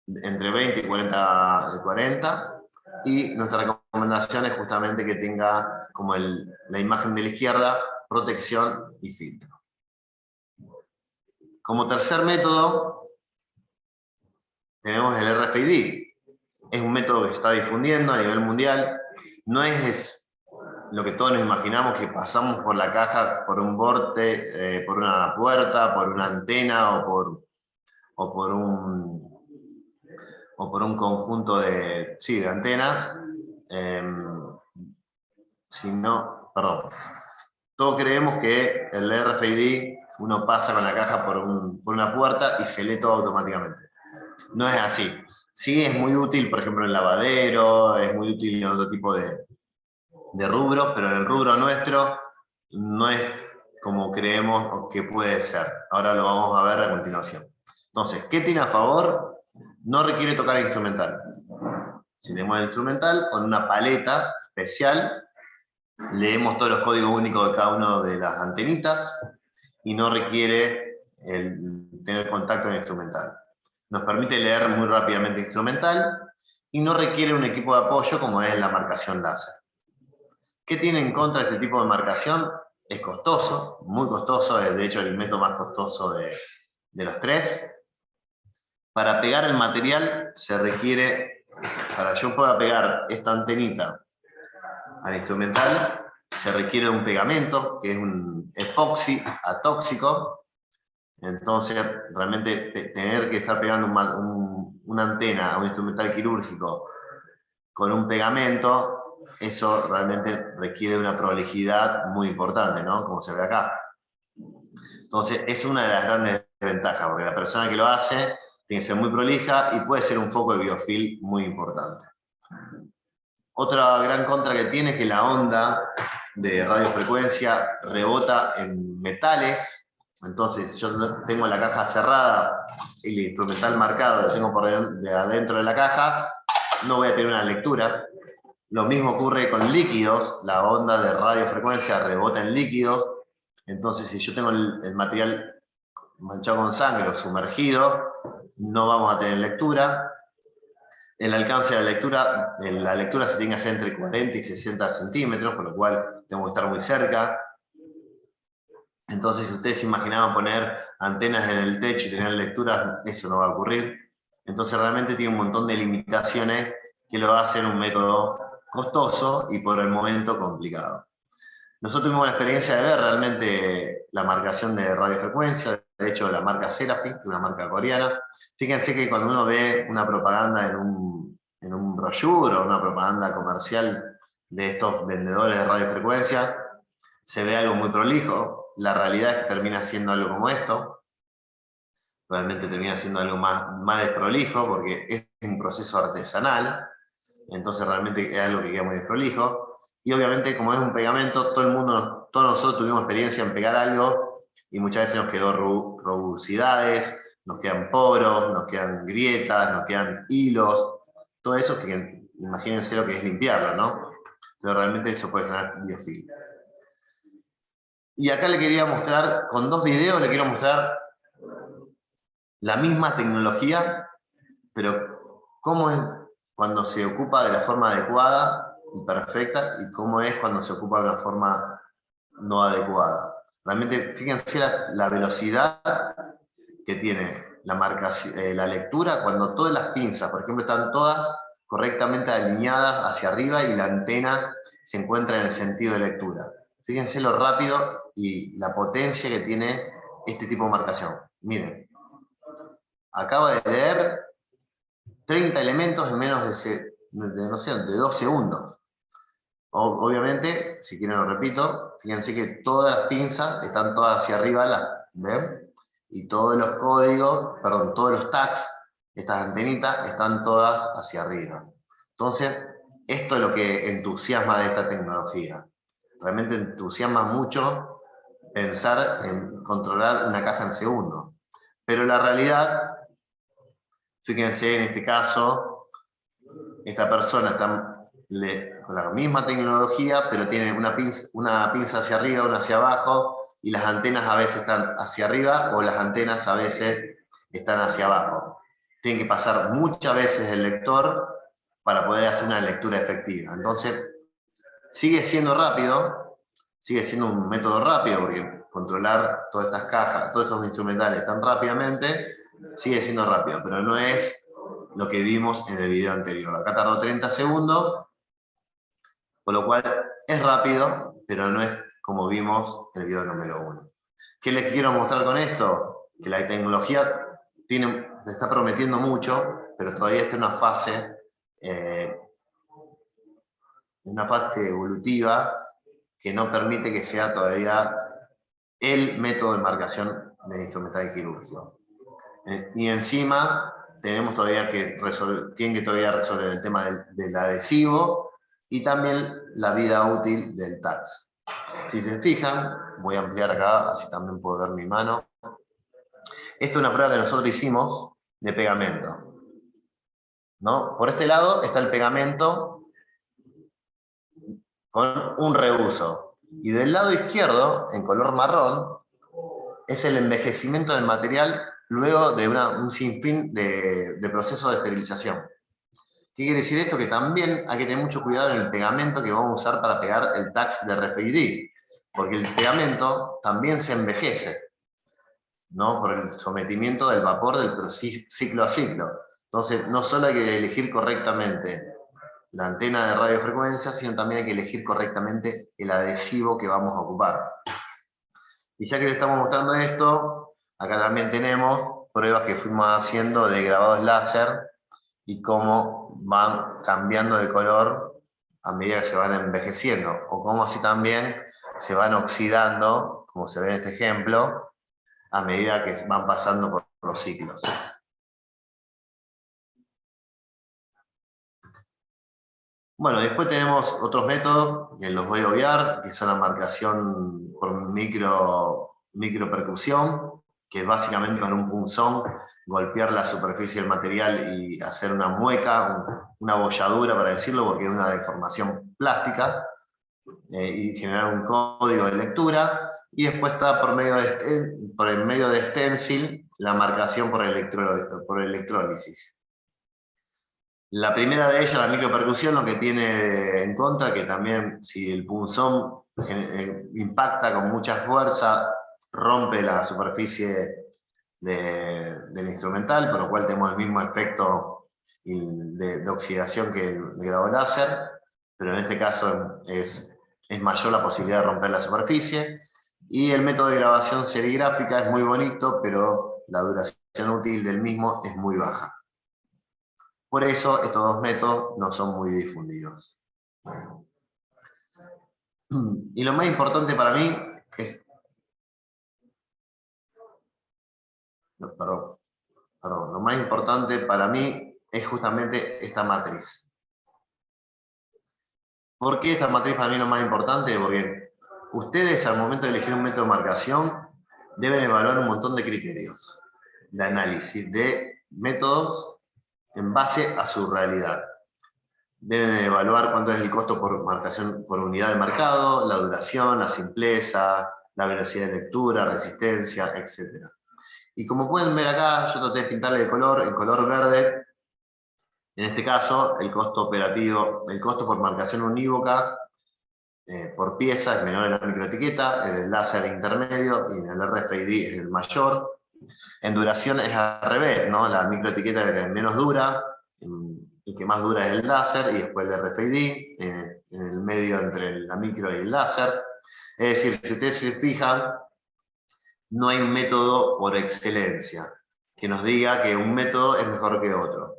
entre 20 y 40, y nuestra recomendación es justamente que tenga, como la imagen de la izquierda, protección y filtro. Como tercer método, tenemos el RFID. Es un método que se está difundiendo a nivel mundial. No es lo que todos nos imaginamos, que pasamos por la caja, por un borde, por una puerta, por una antena o por un conjunto de antenas. Todos creemos que el RFID, uno pasa con la caja por una puerta y se lee todo automáticamente. No es así. Sí es muy útil, por ejemplo, en el lavadero, es muy útil en otro tipo de rubros, pero en el rubro nuestro no es como creemos que puede ser. Ahora lo vamos a ver a continuación. Entonces, ¿qué tiene a favor? No requiere tocar el instrumental. Si tenemos el instrumental, con una paleta especial, leemos todos los códigos únicos de cada una de las antenitas y no requiere tener contacto en el instrumental. Nos permite leer muy rápidamente el instrumental y no requiere un equipo de apoyo como es la marcación láser. ¿Qué tiene en contra este tipo de marcación? Es costoso, muy costoso, es de hecho el método más costoso de los tres. Para pegar el material se requiere, para yo pueda pegar esta antenita al instrumental, se requiere un pegamento, que es un epoxi atóxico. Entonces, realmente tener que estar pegando una antena a un instrumental quirúrgico con un pegamento, eso realmente requiere una prolijidad muy importante, ¿no? Como se ve acá. Entonces, es una de las grandes ventajas, porque la persona que lo hace tiene que ser muy prolija y puede ser un foco de biofil muy importante. Otra gran contra que tiene es que la onda de radiofrecuencia rebota en metales. Entonces, yo tengo la caja cerrada y el instrumental marcado lo tengo de adentro de la caja, no voy a tener una lectura. Lo mismo ocurre con líquidos, la onda de radiofrecuencia rebota en líquidos, entonces si yo tengo el material manchado con sangre o sumergido, no vamos a tener lectura. El alcance de la lectura se tiene que hacer entre 40 y 60 centímetros, con lo cual tengo que estar muy cerca. Entonces, si ustedes imaginaban poner antenas en el techo y tener lecturas, eso no va a ocurrir. Entonces, realmente tiene un montón de limitaciones que lo hacen un método costoso y por el momento complicado. Nosotros tuvimos la experiencia de ver realmente la marcación de radiofrecuencia, de hecho la marca Seraphim, que es una marca coreana. Fíjense que cuando uno ve una propaganda en un brochure o una propaganda comercial de estos vendedores de radiofrecuencia, se ve algo muy prolijo. La realidad es que termina siendo algo como esto. Realmente termina siendo algo más desprolijo porque es un proceso artesanal. Entonces realmente es algo que queda muy desprolijo. Y obviamente como es un pegamento, todos nosotros tuvimos experiencia en pegar algo y muchas veces nos quedó rugosidades, nos quedan poros, nos quedan grietas, nos quedan hilos, todo eso que imagínense lo que es limpiarlo, ¿no? Entonces realmente eso puede generar biofilm. Y acá le quería mostrar, con dos videos le quiero mostrar la misma tecnología, pero cómo es cuando se ocupa de la forma adecuada y perfecta, y cómo es cuando se ocupa de una forma no adecuada. Realmente, fíjense la velocidad que tiene la lectura cuando todas las pinzas, por ejemplo, están todas correctamente alineadas hacia arriba y la antena se encuentra en el sentido de lectura. Fíjense lo rápido y la potencia que tiene este tipo de marcación. Miren, acaba de leer 30 elementos en menos no sé, de 2 segundos. Obviamente, si quieren lo repito, fíjense que todas las pinzas están todas hacia arriba, ¿ven? Y todos los códigos, perdón, todos los tags, estas antenitas, están todas hacia arriba. Entonces, esto es lo que entusiasma de esta tecnología. Realmente entusiasma mucho pensar en controlar una caja en segundos. Pero la realidad, fíjense en este caso, esta persona está con la misma tecnología, pero tiene una pinza hacia arriba, una hacia abajo, y las antenas a veces están hacia arriba o las antenas a veces están hacia abajo. Tienen que pasar muchas veces el lector para poder hacer una lectura efectiva. Entonces, sigue siendo rápido, sigue siendo un método rápido, porque controlar todas estas cajas, todos estos instrumentales tan rápidamente, sigue siendo rápido, pero no es lo que vimos en el video anterior. Acá tardó 30 segundos, por lo cual es rápido, pero no es como vimos en el video número 1. ¿Qué les quiero mostrar con esto? Que la tecnología está prometiendo mucho, pero todavía está en una fase evolutiva que no permite que sea todavía el método de marcación de instrumental quirúrgico. Y encima tenemos todavía tienen que todavía resolver el tema del adhesivo y también la vida útil del tax. Si se fijan, voy a ampliar acá, así también puedo ver mi mano. Esta es una prueba que nosotros hicimos de pegamento, ¿no? Por este lado está el pegamento con un reuso. Y del lado izquierdo, en color marrón, es el envejecimiento del material luego de un sinfín de procesos de esterilización. ¿Qué quiere decir esto? Que también hay que tener mucho cuidado en el pegamento que vamos a usar para pegar el tax de RFID, porque el pegamento también se envejece, ¿no? Por el sometimiento del vapor del ciclo a ciclo. Entonces, no solo hay que elegir correctamente la antena de radiofrecuencia, sino también hay que elegir correctamente el adhesivo que vamos a ocupar. Y ya que le estamos mostrando esto, acá también tenemos pruebas que fuimos haciendo de grabados láser y cómo van cambiando de color a medida que se van envejeciendo, o cómo así también se van oxidando, como se ve en este ejemplo, a medida que van pasando por los ciclos. Bueno, después tenemos otros métodos, que los voy a obviar, que son la marcación por micropercusión, que es básicamente con un punzón golpear la superficie del material y hacer una mueca, una bolladura, para decirlo, porque es una deformación plástica, y generar un código de lectura. Y después está por el medio de stencil la marcación por electrólisis. La primera de ellas, la micropercusión, lo que tiene en contra, que también si el punzón impacta con mucha fuerza, rompe la superficie del instrumental, por lo cual tenemos el mismo efecto de oxidación que el grado láser, pero en este caso es mayor la posibilidad de romper la superficie. Y el método de grabación serigráfica es muy bonito, pero la duración útil del mismo es muy baja. Por eso estos dos métodos no son muy difundidos. Y lo más importante para mí es... lo más importante para mí es justamente esta matriz. ¿Por qué esta matriz para mí es lo más importante? Porque ustedes al momento de elegir un método de marcación deben evaluar un montón de criterios de análisis de métodos en base a su realidad. Deben evaluar cuánto es el costo por marcación por unidad de marcado, la duración, la simpleza, la velocidad de lectura, resistencia, etc. Y como pueden ver acá, yo traté de pintarle de color, en color verde. En este caso, el costo operativo, el costo por marcación unívoca por pieza es menor en la microetiqueta, en el láser intermedio y en el RFID es el mayor. En duración es al revés, ¿no? La microetiqueta es la que menos dura, el que más dura es el láser y después el RFID, en el medio entre la micro y el láser. Es decir, si ustedes se fijan, no hay un método por excelencia que nos diga que un método es mejor que otro.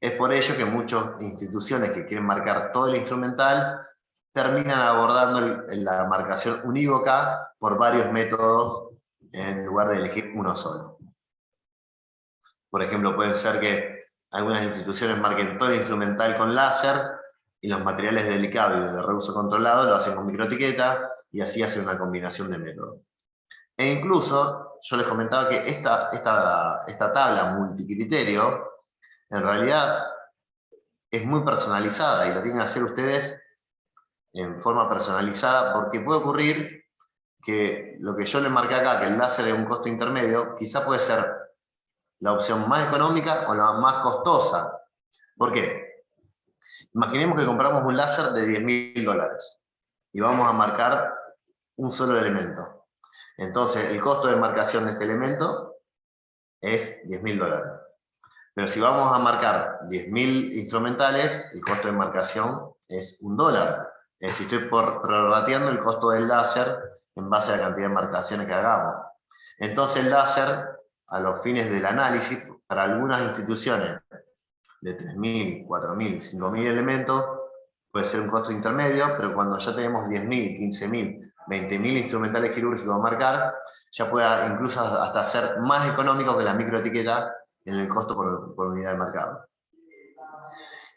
Es por ello que muchas instituciones que quieren marcar todo el instrumental terminan abordando la marcación unívoca por varios métodos en lugar de elegir uno solo. Por ejemplo, puede ser que algunas instituciones marquen todo el instrumental con láser y los materiales delicados y de reuso controlado lo hacen con microetiqueta y así hacen una combinación de métodos. E incluso, yo les comentaba que esta tabla multicriterio en realidad es muy personalizada y la tienen que hacer ustedes en forma personalizada porque puede ocurrir que lo que yo les marqué acá, que el láser es un costo intermedio, quizá puede ser la opción más económica o la más costosa. ¿Por qué? Imaginemos que compramos un láser de $10.000 y vamos a marcar un solo elemento. Entonces, el costo de marcación de este elemento es $10.000. Pero si vamos a marcar 10.000 instrumentales, el costo de marcación es $1. Es decir, estoy prorrateando el costo del láser en base a la cantidad de marcaciones que hagamos. Entonces el láser, a los fines del análisis, para algunas instituciones de 3.000, 4.000, 5.000 elementos, puede ser un costo intermedio, pero cuando ya tenemos 10.000, 15.000, 20.000 instrumentales quirúrgicos a marcar, ya puede incluso hasta ser más económico que la microetiqueta en el costo por unidad de marcado.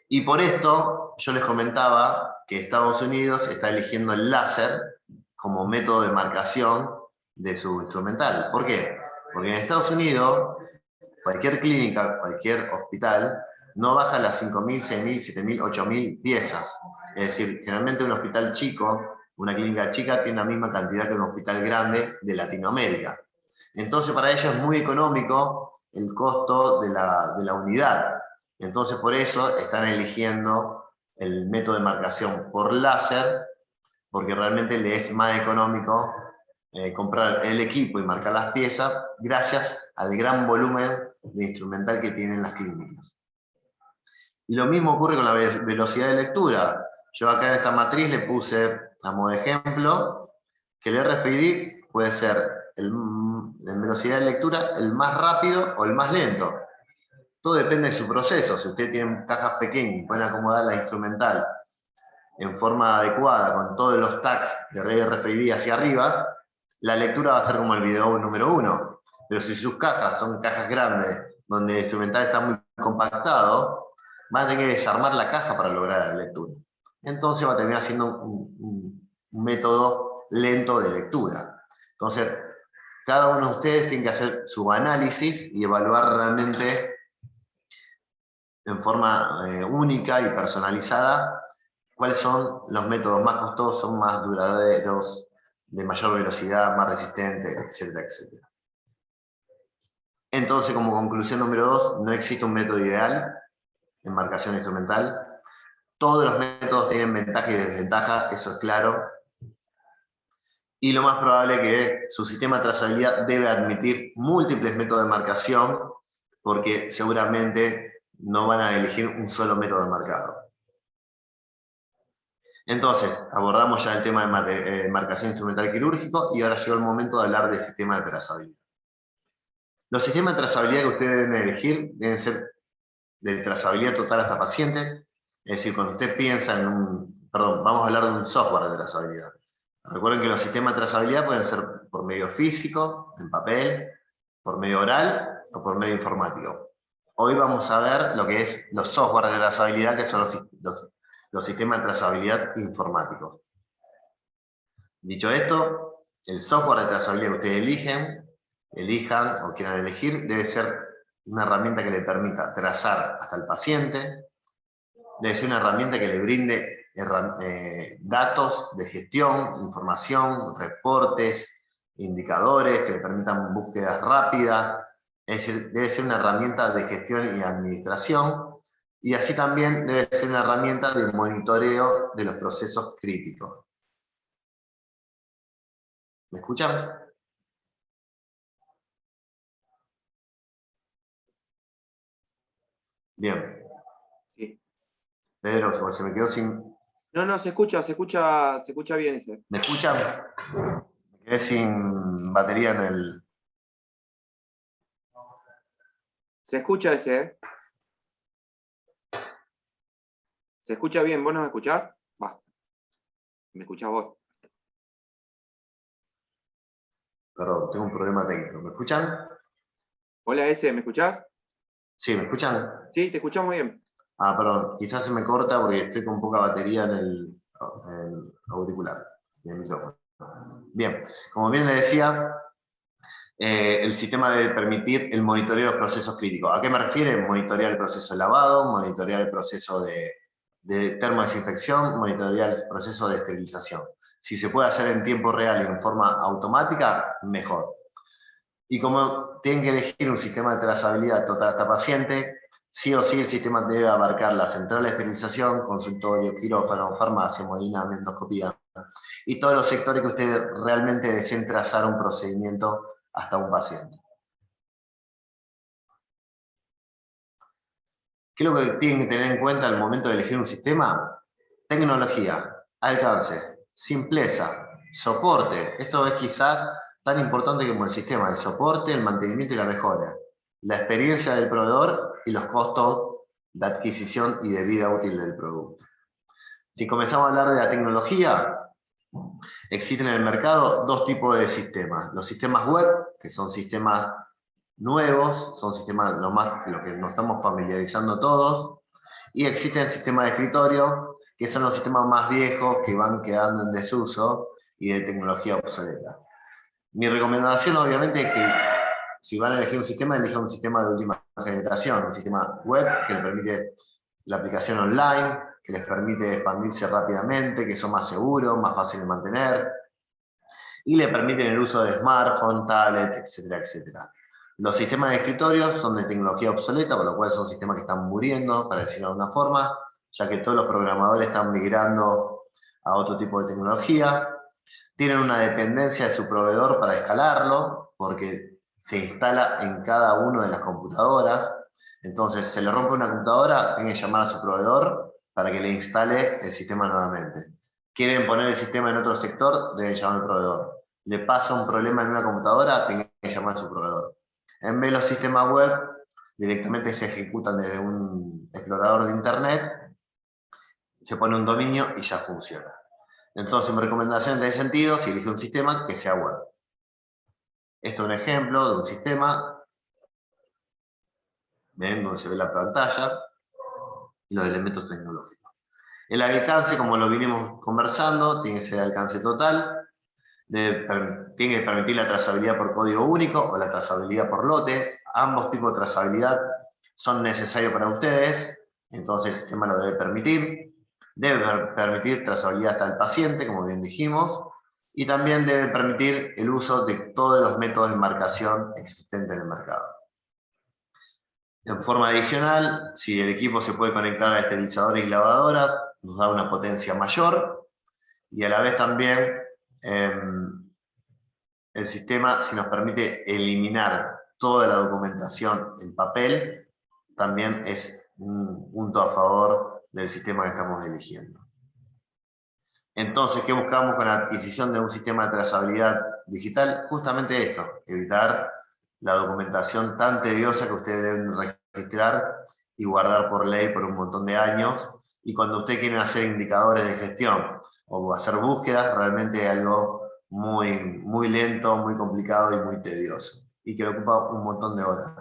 Y por esto yo les comentaba que Estados Unidos está eligiendo el láser como método de marcación de su instrumental. ¿Por qué? Porque en Estados Unidos cualquier clínica, cualquier hospital, no baja las 5.000, 6.000, 7.000, 8.000 piezas. Es decir, generalmente un hospital chico, una clínica chica, tiene la misma cantidad que un hospital grande de Latinoamérica. Entonces para ellos es muy económico el costo de la unidad. Entonces por eso están eligiendo el método de marcación por láser, porque realmente le es más económico comprar el equipo y marcar las piezas gracias al gran volumen de instrumental que tienen las clínicas. Y lo mismo ocurre con la velocidad de lectura. Yo acá en esta matriz le puse, a modo de ejemplo, que el RFID puede ser en velocidad de lectura el más rápido o el más lento. Todo depende de su proceso. Si ustedes tienen cajas pequeñas y pueden acomodar la instrumental en forma adecuada con todos los tags de RFID hacia arriba, la lectura va a ser como el video número 1. Pero si sus cajas son cajas grandes, donde el instrumental está muy compactado, van a tener que desarmar la caja para lograr la lectura. Entonces va a terminar siendo un método lento de lectura. Entonces, cada uno de ustedes tiene que hacer su análisis y evaluar realmente en forma única y personalizada cuáles son los métodos más costosos, más duraderos, de mayor velocidad, más resistentes, etcétera, etcétera. Entonces, como conclusión número 2, no existe un método ideal en marcación instrumental. Todos los métodos tienen ventaja y desventaja, eso es claro. Y lo más probable es que su sistema de trazabilidad debe admitir múltiples métodos de marcación, porque seguramente no van a elegir un solo método de marcado. Entonces, abordamos ya el tema de marcación instrumental quirúrgico y ahora llegó el momento de hablar del sistema de trazabilidad. Los sistemas de trazabilidad que ustedes deben elegir deben ser de trazabilidad total hasta paciente. Es decir, cuando usted piensa en vamos a hablar de un software de trazabilidad. Recuerden que los sistemas de trazabilidad pueden ser por medio físico, en papel, por medio oral o por medio informático. Hoy vamos a ver lo que es los software de trazabilidad, que son los sistemas de trazabilidad informáticos. Dicho esto, el software de trazabilidad que ustedes elijan o quieran elegir, debe ser una herramienta que le permita trazar hasta el paciente, debe ser una herramienta que le brinde datos de gestión, información, reportes, indicadores, que le permitan búsquedas rápidas, es decir, debe ser una herramienta de gestión y administración, y así también debe ser una herramienta de monitoreo de los procesos críticos. ¿Me escuchan? Bien. Sí. Pedro, se me quedó sin... No, se escucha bien ese. ¿Me escuchan? Me quedé sin batería en el... Se escucha ese, ¿eh? ¿Se escucha bien? ¿Vos nos escuchás? Va. ¿Me escuchás vos? Perdón, tengo un problema técnico. ¿Me escuchan? Hola, ese, ¿me escuchás? Sí, ¿me escuchan? Sí, te escuchamos bien. Ah, perdón, quizás se me corta porque estoy con poca batería en el auricular, en el micrófono. Bien, como bien le decía, el sistema debe permitir el monitoreo de los procesos críticos. ¿A qué me refiere? Monitorear el proceso de lavado, monitorear el proceso de termodesinfección, monitorear el proceso de esterilización. Si se puede hacer en tiempo real y en forma automática, mejor. Y como tienen que elegir un sistema de trazabilidad total hasta paciente, sí o sí el sistema debe abarcar la central de esterilización, consultorio, quirófano, farmacia, hemodinamia, endoscopía, y todos los sectores que ustedes realmente deseen trazar un procedimiento hasta un paciente. ¿Qué es lo que tienen que tener en cuenta al momento de elegir un sistema? Tecnología, alcance, simpleza, soporte. Esto es quizás tan importante como el sistema, el soporte, el mantenimiento y la mejora. La experiencia del proveedor y los costos de adquisición y de vida útil del producto. Si comenzamos a hablar de la tecnología, existen en el mercado dos tipos de sistemas. Los sistemas web, que son sistemas nuevos, son sistemas lo que nos estamos familiarizando todos, y existen sistemas de escritorio, que son los sistemas más viejos que van quedando en desuso y de tecnología obsoleta. Mi recomendación obviamente es que si van a elegir un sistema, elijan un sistema de última generación, un sistema web que les permite la aplicación online, que les permite expandirse rápidamente, que son más seguros, más fáciles de mantener, y le permiten el uso de smartphone, tablet, etcétera, etcétera. Los sistemas de escritorio son de tecnología obsoleta, por lo cual son sistemas que están muriendo, para decirlo de alguna forma, ya que todos los programadores están migrando a otro tipo de tecnología. Tienen una dependencia de su proveedor para escalarlo, porque se instala en cada una de las computadoras. Entonces, se le rompe una computadora, tienen que llamar a su proveedor para que le instale el sistema nuevamente. Quieren poner el sistema en otro sector, deben llamar al proveedor. Le pasa un problema en una computadora, tienen que llamar a su proveedor. En vez de los sistemas web, directamente se ejecutan desde un explorador de internet, se pone un dominio y ya funciona. Entonces, mi recomendación en ese sentido, si elige un sistema, que sea web. Esto es un ejemplo de un sistema, ven donde se ve la pantalla y los elementos tecnológicos. El alcance, como lo vinimos conversando, tiene que ser de alcance total, tiene que permitir la trazabilidad por código único o la trazabilidad por lote. Ambos tipos de trazabilidad son necesarios para ustedes, entonces el sistema lo debe permitir. Debe permitir trazabilidad hasta el paciente, como bien dijimos, y también debe permitir el uso de todos los métodos de marcación existentes en el mercado. En forma adicional, si el equipo se puede conectar a esterilizadores y lavadoras, nos da una potencia mayor, y a la vez también el sistema, si nos permite eliminar toda la documentación en papel, también es un punto a favor del sistema que estamos eligiendo. Entonces, ¿qué buscamos con la adquisición de un sistema de trazabilidad digital? Justamente esto, evitar la documentación tan tediosa que ustedes deben registrar y guardar por ley por un montón de años. Y cuando ustedes quieren hacer indicadores de gestión o hacer búsquedas, realmente es algo muy lento, muy complicado y muy tedioso. Y que le ocupa un montón de horas.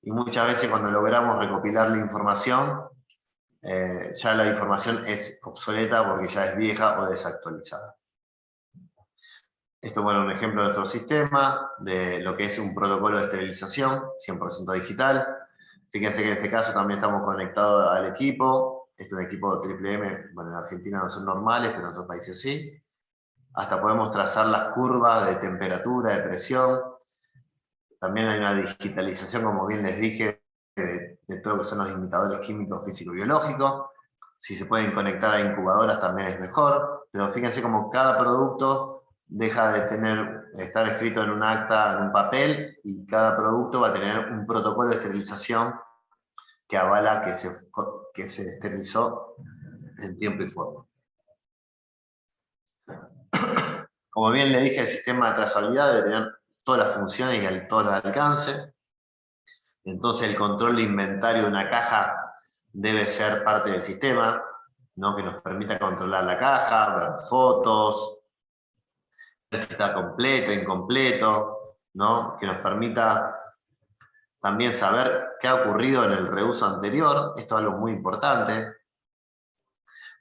Y muchas veces cuando logramos recopilar la información, ya la información es obsoleta porque ya es vieja o desactualizada. Esto es un ejemplo de nuestro sistema, de lo que es un protocolo de esterilización, 100% digital. Fíjense que en este caso también estamos conectados al equipo. Este es un equipo triple M, bueno, en Argentina no son normales, pero en otros países sí. Hasta podemos trazar las curvas de temperatura, de presión. También hay una digitalización, como bien les dije, de todo lo que son los indicadores químicos, físicos y biológicos. Si se pueden conectar a incubadoras también es mejor, pero fíjense como cada producto deja de estar escrito en un acta, en un papel, y cada producto va a tener un protocolo de esterilización que avala que se esterilizó en tiempo y forma. Como bien le dije, el sistema de trazabilidad debe tener todas las funciones y todo el alcance. Entonces el control de inventario de una caja debe ser parte del sistema, ¿no? Que nos permita controlar la caja, ver fotos, ver si está completo, incompleto, ¿no? Que nos permita también saber qué ha ocurrido en el reuso anterior. Esto es algo muy importante.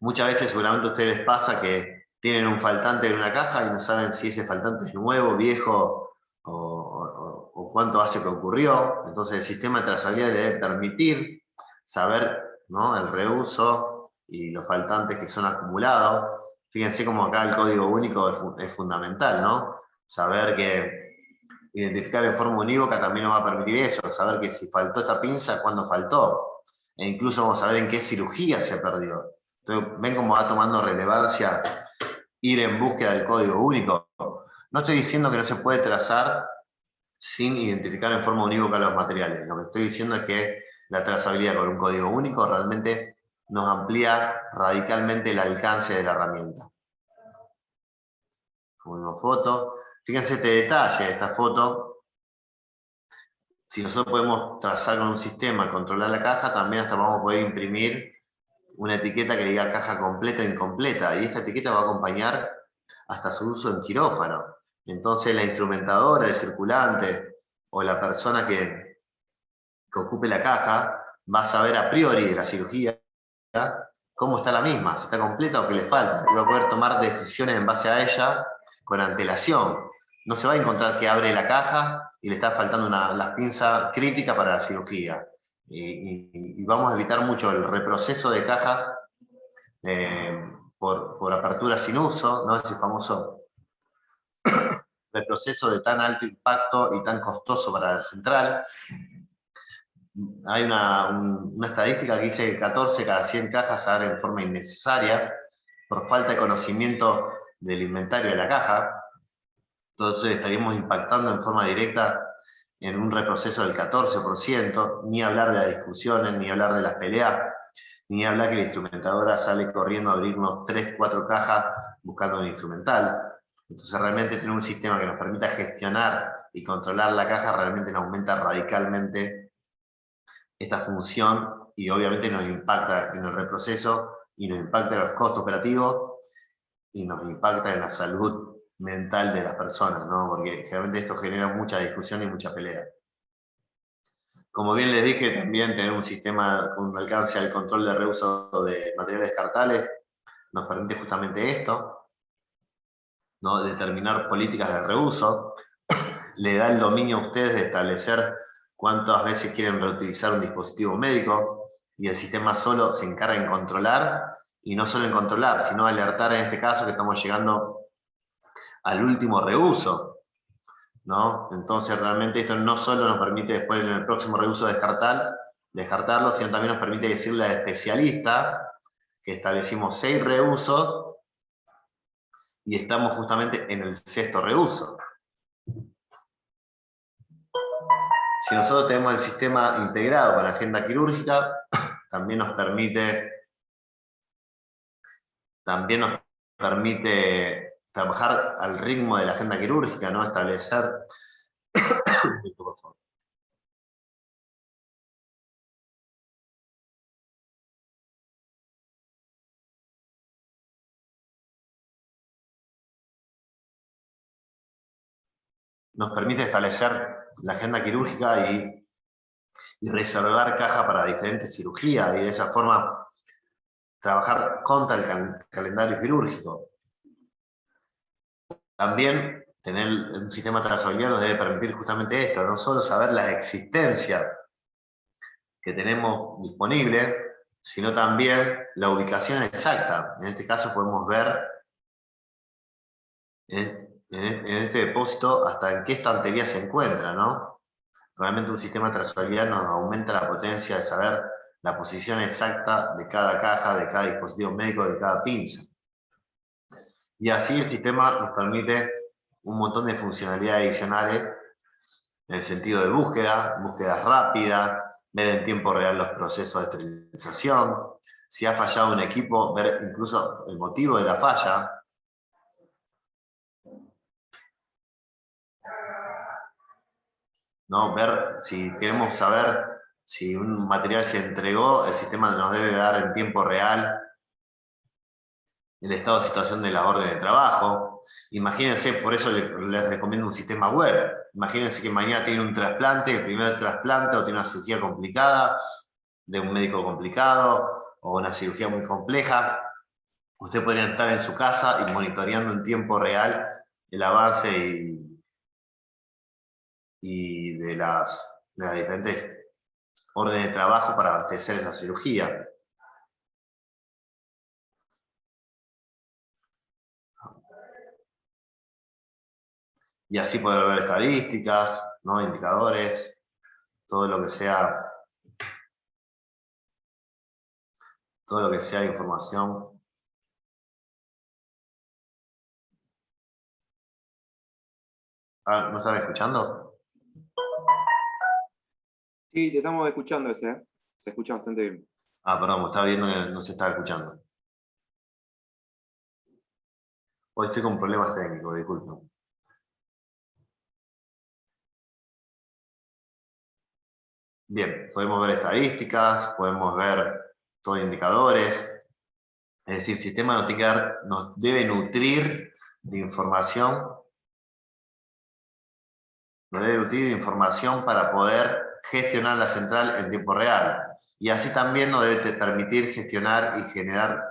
Muchas veces seguramente a ustedes les pasa que tienen un faltante en una caja y no saben si ese faltante es nuevo, viejo o cuánto hace que ocurrió. Entonces el sistema de trazabilidad debe permitir saber, ¿no?, el reuso y los faltantes que son acumulados. Fíjense como acá el código único es fundamental, ¿no? Saber que identificar en forma unívoca también nos va a permitir eso, saber que si faltó esta pinza, cuándo faltó. E incluso vamos a ver en qué cirugía se perdió. Entonces, ven cómo va tomando relevancia ir en búsqueda del código único. No estoy diciendo que no se puede trazar sin identificar en forma unívoca los materiales. Lo que estoy diciendo es que la trazabilidad con un código único realmente nos amplía radicalmente el alcance de la herramienta. Como foto. Fíjense este detalle de esta foto. Si nosotros podemos trazar con un sistema, controlar la caja, también hasta vamos a poder imprimir una etiqueta que diga caja completa o incompleta, y esta etiqueta va a acompañar hasta su uso en quirófano. Entonces la instrumentadora, el circulante o la persona que ocupe la caja va a saber a priori de la cirugía cómo está la misma, si está completa o qué le falta, y va a poder tomar decisiones en base a ella con antelación. No se va a encontrar que abre la caja y le está faltando las pinzas críticas para la cirugía. Y vamos a evitar mucho el reproceso de cajas por apertura sin uso, ¿no? Ese famoso reproceso de tan alto impacto y tan costoso para la central. Hay una estadística que dice que 14 cada 100 cajas se abren en forma innecesaria por falta de conocimiento del inventario de la caja. Entonces estaríamos impactando en forma directa en un reproceso del 14%, ni hablar de las discusiones, ni hablar de las peleas, ni hablar que la instrumentadora sale corriendo a abrirnos 3, 4 cajas buscando un instrumental. Entonces realmente tener un sistema que nos permita gestionar y controlar la caja realmente nos aumenta radicalmente esta función y obviamente nos impacta en el reproceso y nos impacta en los costos operativos y nos impacta en la salud mental de las personas, ¿no? Porque generalmente esto genera mucha discusión y mucha pelea. Como bien les dije, también tener un sistema con un alcance al control de reuso de materiales descartables nos permite justamente esto, ¿no? Determinar políticas de reuso, le da el dominio a ustedes de establecer cuántas veces quieren reutilizar un dispositivo médico, y el sistema solo se encarga en controlar, y no solo en controlar, sino alertar en este caso que estamos llegando al último reuso, ¿no? Entonces realmente esto no solo nos permite después en el próximo reuso descartarlo, sino también nos permite decirle al especialista que establecimos 6 reusos y estamos justamente en el 6º reuso. Si nosotros tenemos el sistema integrado con la agenda quirúrgica, también nos permite trabajar al ritmo de la agenda quirúrgica, ¿no? Establecer nos permite establecer la agenda quirúrgica y reservar caja para diferentes cirugías, y de esa forma trabajar contra el calendario quirúrgico. También tener un sistema de trazabilidad nos debe permitir justamente esto, no solo saber la existencia que tenemos disponible, sino también la ubicación exacta. En este caso podemos ver en este depósito hasta en qué estantería se encuentra, ¿no? Realmente un sistema de trazabilidad nos aumenta la potencia de saber la posición exacta de cada caja, de cada dispositivo médico, de cada pinza. Y así el sistema nos permite un montón de funcionalidades adicionales en el sentido de búsquedas rápidas, ver en tiempo real los procesos de esterilización, si ha fallado un equipo, ver incluso el motivo de la falla. ¿no? Ver si queremos saber si un material se entregó, el sistema nos debe dar en tiempo real el estado de situación de la orden de trabajo. Imagínense, por eso les recomiendo un sistema web. Imagínense que mañana tiene un trasplante, el primer trasplante, o tiene una cirugía complicada, de un médico complicado, o una cirugía muy compleja. Usted podría estar en su casa y monitoreando en tiempo real el avance y de las diferentes órdenes de trabajo para abastecer esa cirugía. Y así poder ver estadísticas, ¿no? Indicadores, todo lo que sea información. Ah, ¿no están escuchando? Sí, te estamos escuchando ese, ¿eh? Se escucha bastante bien. Ah, perdón, me estaba viendo que no se estaba escuchando. Hoy estoy con problemas técnicos, disculpen. Bien, podemos ver estadísticas, podemos ver todos indicadores. Es decir, el sistema nos debe nutrir de información, para poder gestionar la central en tiempo real. Y así también nos debe permitir gestionar y generar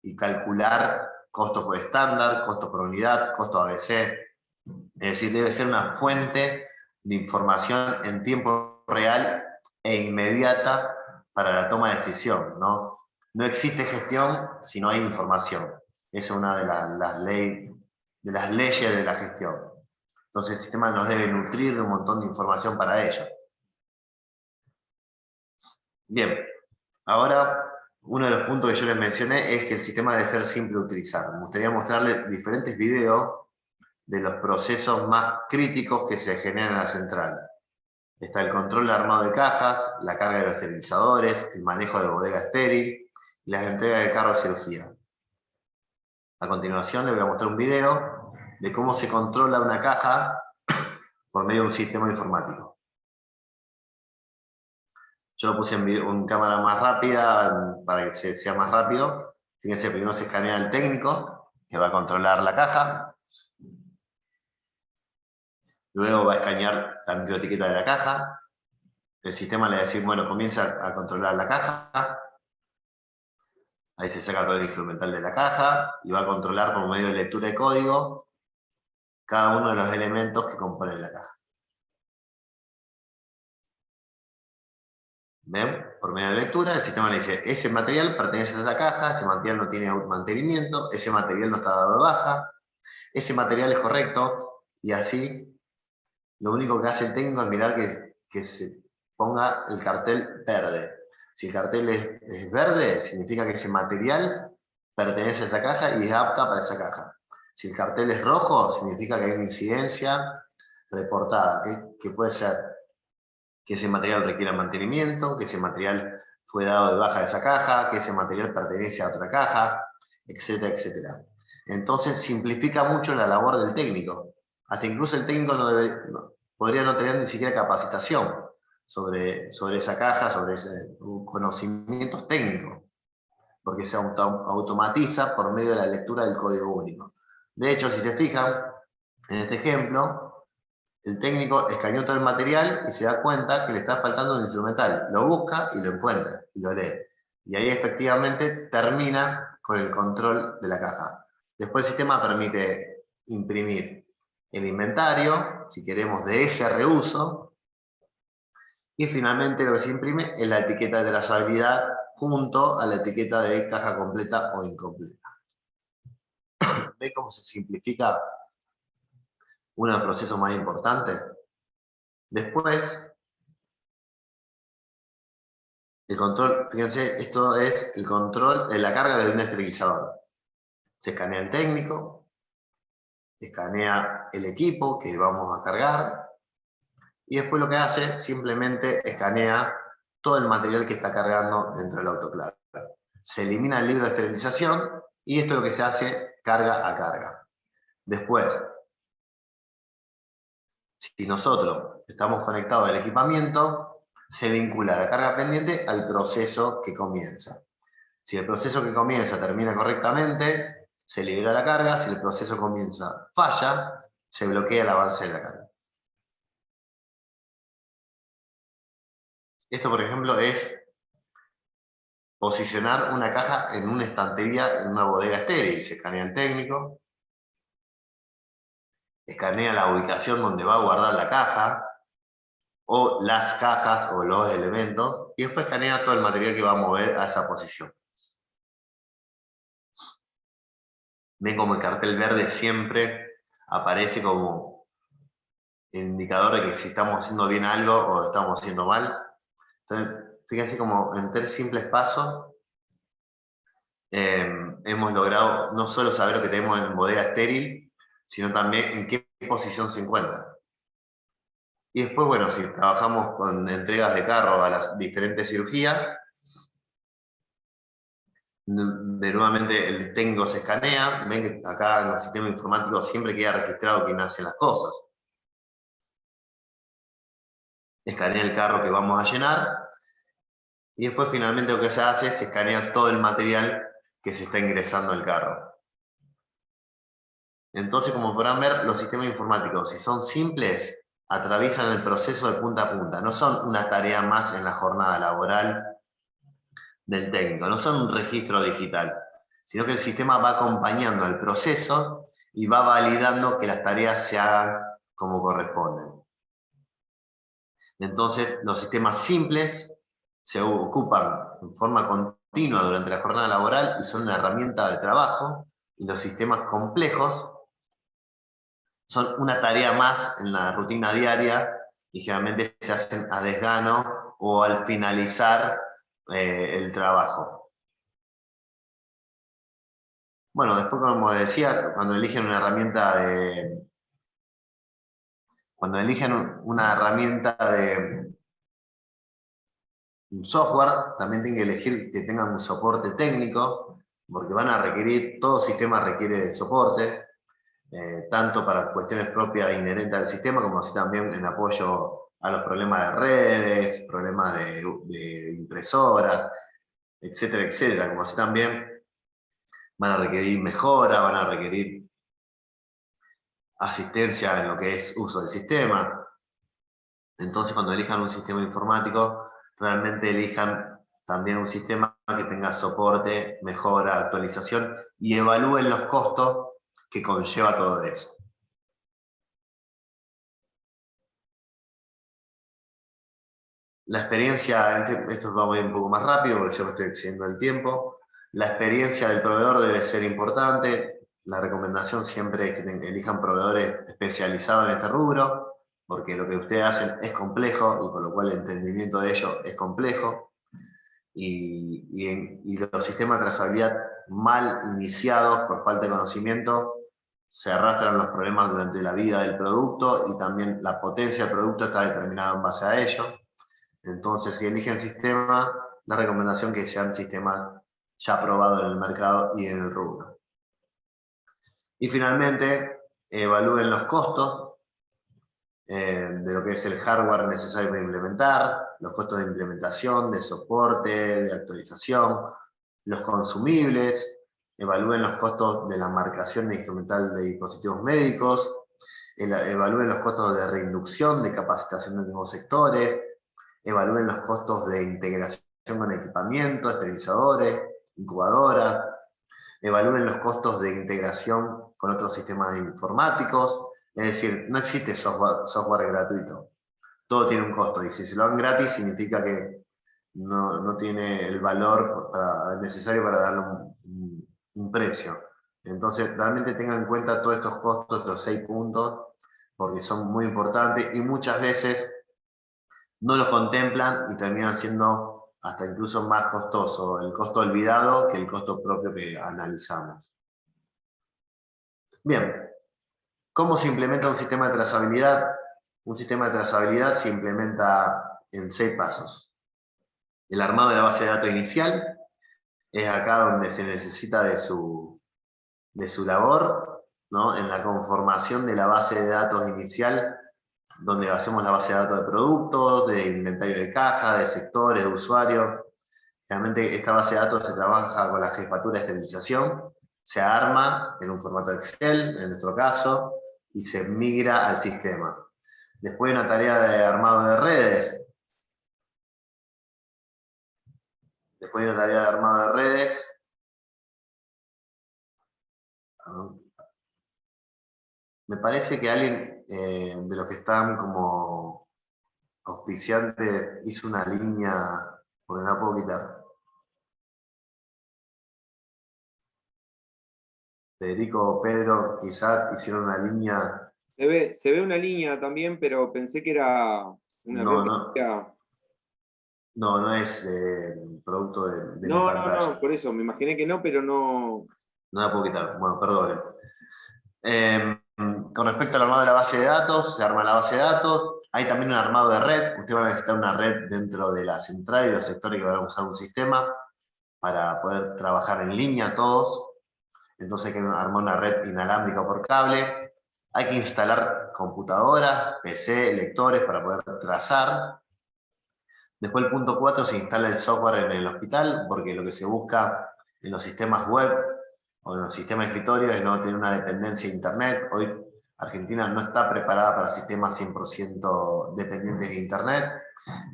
y calcular costos por estándar, costos por unidad, costos ABC. Es decir, debe ser una fuente de información en tiempo real e inmediata para la toma de decisión, ¿no? No existe gestión si no hay información. Esa es una de las leyes de la gestión. Entonces el sistema nos debe nutrir de un montón de información para ello. Bien, ahora uno de los puntos que yo les mencioné es que el sistema debe ser simple de utilizar. Me gustaría mostrarles diferentes videos de los procesos más críticos que se generan en la central. Está el control armado de cajas, la carga de los esterilizadores, el manejo de bodega estéril y las entregas de carro de cirugía. A continuación les voy a mostrar un video de cómo se controla una caja por medio de un sistema informático. Yo lo puse en cámara más rápida para que sea más rápido. Fíjense, primero se escanea el técnico que va a controlar la caja. Luego va a escanear la microetiqueta de la caja. El sistema le va a decir, bueno, comienza a controlar la caja. Ahí se saca todo el instrumental de la caja y va a controlar por medio de lectura de código cada uno de los elementos que componen la caja. ¿Ven? Por medio de lectura, el sistema le dice, ese material pertenece a esa caja, ese material no tiene mantenimiento, ese material no está dado de baja, ese material es correcto, y así lo único que hace el técnico es mirar que se ponga el cartel verde. Si el cartel es verde, significa que ese material pertenece a esa caja y es apta para esa caja. Si el cartel es rojo, significa que hay una incidencia reportada, que puede ser que ese material requiera mantenimiento, que ese material fue dado de baja de esa caja, que ese material pertenece a otra caja, etcétera, etcétera. Entonces simplifica mucho la labor del técnico. Hasta incluso el técnico podría no tener ni siquiera capacitación sobre esa caja, sobre ese conocimientos técnicos, porque se automatiza por medio de la lectura del código único. De hecho, si se fijan, en este ejemplo, el técnico escaneó todo el material y se da cuenta que le está faltando un instrumental. Lo busca y lo encuentra y lo lee. Y ahí efectivamente termina con el control de la caja. Después el sistema permite imprimir el inventario, si queremos, de ese reuso. Y finalmente lo que se imprime es la etiqueta de trazabilidad junto a la etiqueta de caja completa o incompleta. ¿Ve cómo se simplifica uno de los procesos más importantes? Después, el control, fíjense, esto es el control de la carga de un esterilizador. Se escanea el técnico, escanea el equipo que vamos a cargar, y después lo que hace, simplemente escanea todo el material que está cargando dentro del autoclave. Se elimina el libro de esterilización, y esto es lo que se hace carga a carga. Después, si nosotros estamos conectados al equipamiento, se vincula la carga pendiente al proceso que comienza. Si el proceso que comienza termina correctamente, se libera la carga. Si el proceso comienza falla, se bloquea el avance de la carga. Esto, por ejemplo, es posicionar una caja en una estantería, en una bodega estéril. Se escanea el técnico, escanea la ubicación donde va a guardar la caja, o las cajas, o los elementos, y después escanea todo el material que va a mover a esa posición. Ven como el cartel verde siempre aparece como indicador de que si estamos haciendo bien algo o estamos haciendo mal. Entonces, fíjense como en 3 simples pasos hemos logrado no solo saber lo que tenemos en bodega estéril, sino también en qué posición se encuentra. Y después, bueno, si trabajamos con entregas de carro a las diferentes cirugías, nuevamente el técnico se escanea. Ven que acá en los sistemas informáticos siempre queda registrado quién hace las cosas. Escanea el carro que vamos a llenar, y después finalmente lo que se hace es escanear todo el material que se está ingresando al carro. Entonces, como podrán ver, los sistemas informáticos, si son simples, atraviesan el proceso de punta a punta. No son una tarea más en la jornada laboral del técnico, no son un registro digital, sino que el sistema va acompañando el proceso y va validando que las tareas se hagan como corresponden. Entonces, los sistemas simples se ocupan en forma continua durante la jornada laboral y son una herramienta de trabajo, y los sistemas complejos son una tarea más en la rutina diaria y generalmente se hacen a desgano o al finalizar el trabajo. Bueno, después, como decía, cuando eligen una herramienta de un software, también tienen que elegir que tengan un soporte técnico, porque van a requerir, todo sistema requiere de soporte, tanto para cuestiones propias e inherentes al sistema, como así también en apoyo a los problemas de redes, problemas de impresoras, etcétera, etcétera, como así también van a requerir mejora, van a requerir asistencia en lo que es uso del sistema. Entonces, cuando elijan un sistema informático, realmente elijan también un sistema que tenga soporte, mejora, actualización, y evalúen los costos que conlleva todo eso. La experiencia, esto va a ir un poco más rápido porque yo me estoy excediendo el tiempo. La experiencia del proveedor debe ser importante. La recomendación siempre es que elijan proveedores especializados en este rubro, porque lo que ustedes hacen es complejo y por lo cual el entendimiento de ello es complejo. Y los sistemas de trazabilidad mal iniciados por falta de conocimiento se arrastran los problemas durante la vida del producto, y también la potencia del producto está determinada en base a ello. Entonces, si eligen sistema, la recomendación es que sean sistemas ya probados en el mercado y en el rubro. Y finalmente, evalúen los costos de lo que es el hardware necesario para implementar, los costos de implementación, de soporte, de actualización, los consumibles, evalúen los costos de la marcación de instrumental de dispositivos médicos, evalúen los costos de reinducción, de capacitación de nuevos sectores, evalúen los costos de integración con equipamiento, esterilizadores, incubadoras, evalúen los costos de integración con otros sistemas informáticos. Es decir, no existe software gratuito. Todo tiene un costo, y si se lo dan gratis significa que no tiene el valor necesario para darle un precio. Entonces, realmente tengan en cuenta todos estos costos, estos 6 puntos, porque son muy importantes y muchas veces no los contemplan y terminan siendo hasta incluso más costoso el costo olvidado que el costo propio que analizamos. Bien, ¿cómo se implementa un sistema de trazabilidad? Un sistema de trazabilidad se implementa en 6 pasos. El armado de la base de datos inicial es acá donde se necesita de su labor, ¿no? En la conformación de la base de datos inicial donde hacemos la base de datos de productos, de inventario de caja, de sectores, de usuarios. Realmente esta base de datos se trabaja con la jefatura de esterilización, se arma en un formato Excel, en nuestro caso, y se migra al sistema. Después hay una tarea de armado de redes. Me parece que alguien de los que están como auspiciante hizo una línea, porque no la puedo quitar. Federico, Pedro, quizás hicieron una línea. Se ve una línea también, pero pensé que era una No, no, biografía. no es producto de mi No, no, pantalla. no, por eso, me imaginé que no, pero no. No la puedo quitar. Bueno, perdón. Con respecto al armado de la base de datos, se arma la base de datos. Hay también un armado de red. Usted va a necesitar una red dentro de la central y los sectores que van a usar un sistema para poder trabajar en línea todos. Entonces hay que armar una red inalámbrica por cable. Hay que instalar computadoras, PC, lectores para poder trazar. Después el punto 4 se instala el software en el hospital, porque lo que se busca en los sistemas web o en los sistemas de escritorio es no tener una dependencia de Internet. Hoy Argentina no está preparada para sistemas 100% dependientes de Internet.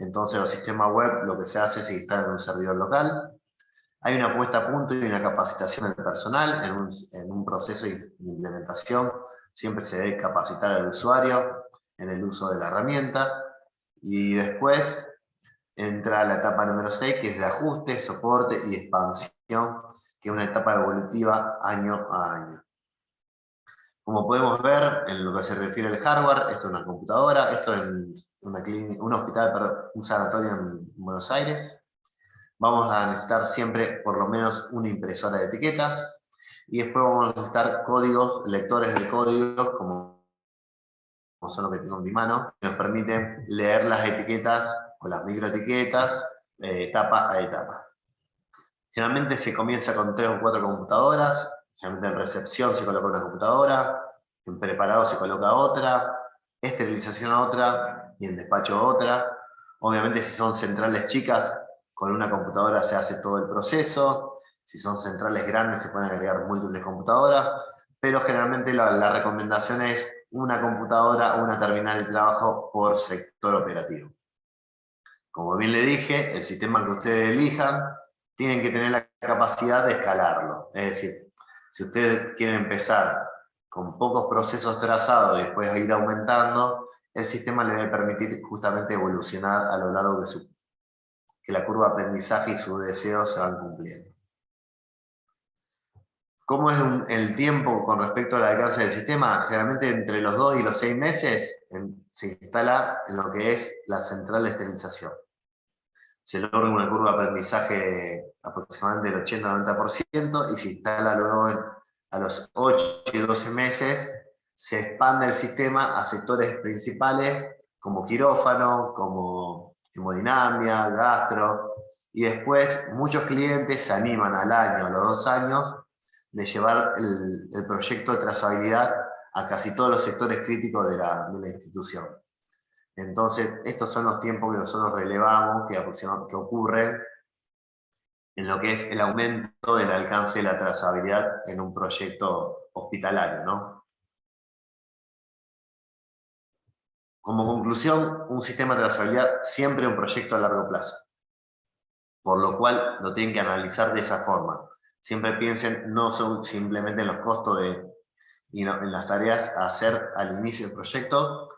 Entonces los sistemas web lo que se hace es instalar en un servidor local. Hay una puesta a punto y una capacitación del personal en un proceso de implementación. Siempre se debe capacitar al usuario en el uso de la herramienta. Y después entra la etapa número 6, que es de ajuste, soporte y expansión, que es una etapa evolutiva año a año. Como podemos ver, en lo que se refiere al hardware, esto es una computadora, esto es una clínica, un hospital, perdón, un sanatorio en Buenos Aires. Vamos a necesitar siempre por lo menos una impresora de etiquetas, y después vamos a necesitar códigos, lectores de códigos, como son los que tengo en mi mano, que nos permiten leer las etiquetas o las microetiquetas etapa a etapa. Generalmente se comienza con 3 o 4 computadoras, generalmente en recepción se coloca una computadora, en preparado se coloca otra, esterilización otra y en despacho otra. Obviamente si son centrales chicas, con una computadora se hace todo el proceso. Si son centrales grandes se pueden agregar múltiples computadoras, pero generalmente la recomendación es una computadora o una terminal de trabajo por sector operativo. Como bien le dije, el sistema que ustedes elijan tienen que tener la capacidad de escalarlo. Es decir, si ustedes quieren empezar con pocos procesos trazados y después ir aumentando, el sistema le debe permitir justamente evolucionar a lo largo de que la curva de aprendizaje y sus deseos se van cumpliendo. ¿Cómo es el tiempo con respecto al alcance del sistema? Generalmente entre los 2 y los 6 meses se instala en lo que es la central de esterilización. Se logra una curva de aprendizaje aproximadamente del 80-90% y se instala luego a los 8 y 12 meses, se expande el sistema a sectores principales como quirófano, como hemodinamia, gastro, y después muchos clientes se animan al año, a los 2 años, de llevar el proyecto de trazabilidad a casi todos los sectores críticos de la institución. Entonces, estos son los tiempos que nosotros relevamos, que ocurren en lo que es el aumento del alcance de la trazabilidad en un proyecto hospitalario, ¿no? Como conclusión, un sistema de trazabilidad siempre es un proyecto a largo plazo, por lo cual lo tienen que analizar de esa forma. Siempre piensen no simplemente en los costos y en las tareas a hacer al inicio del proyecto,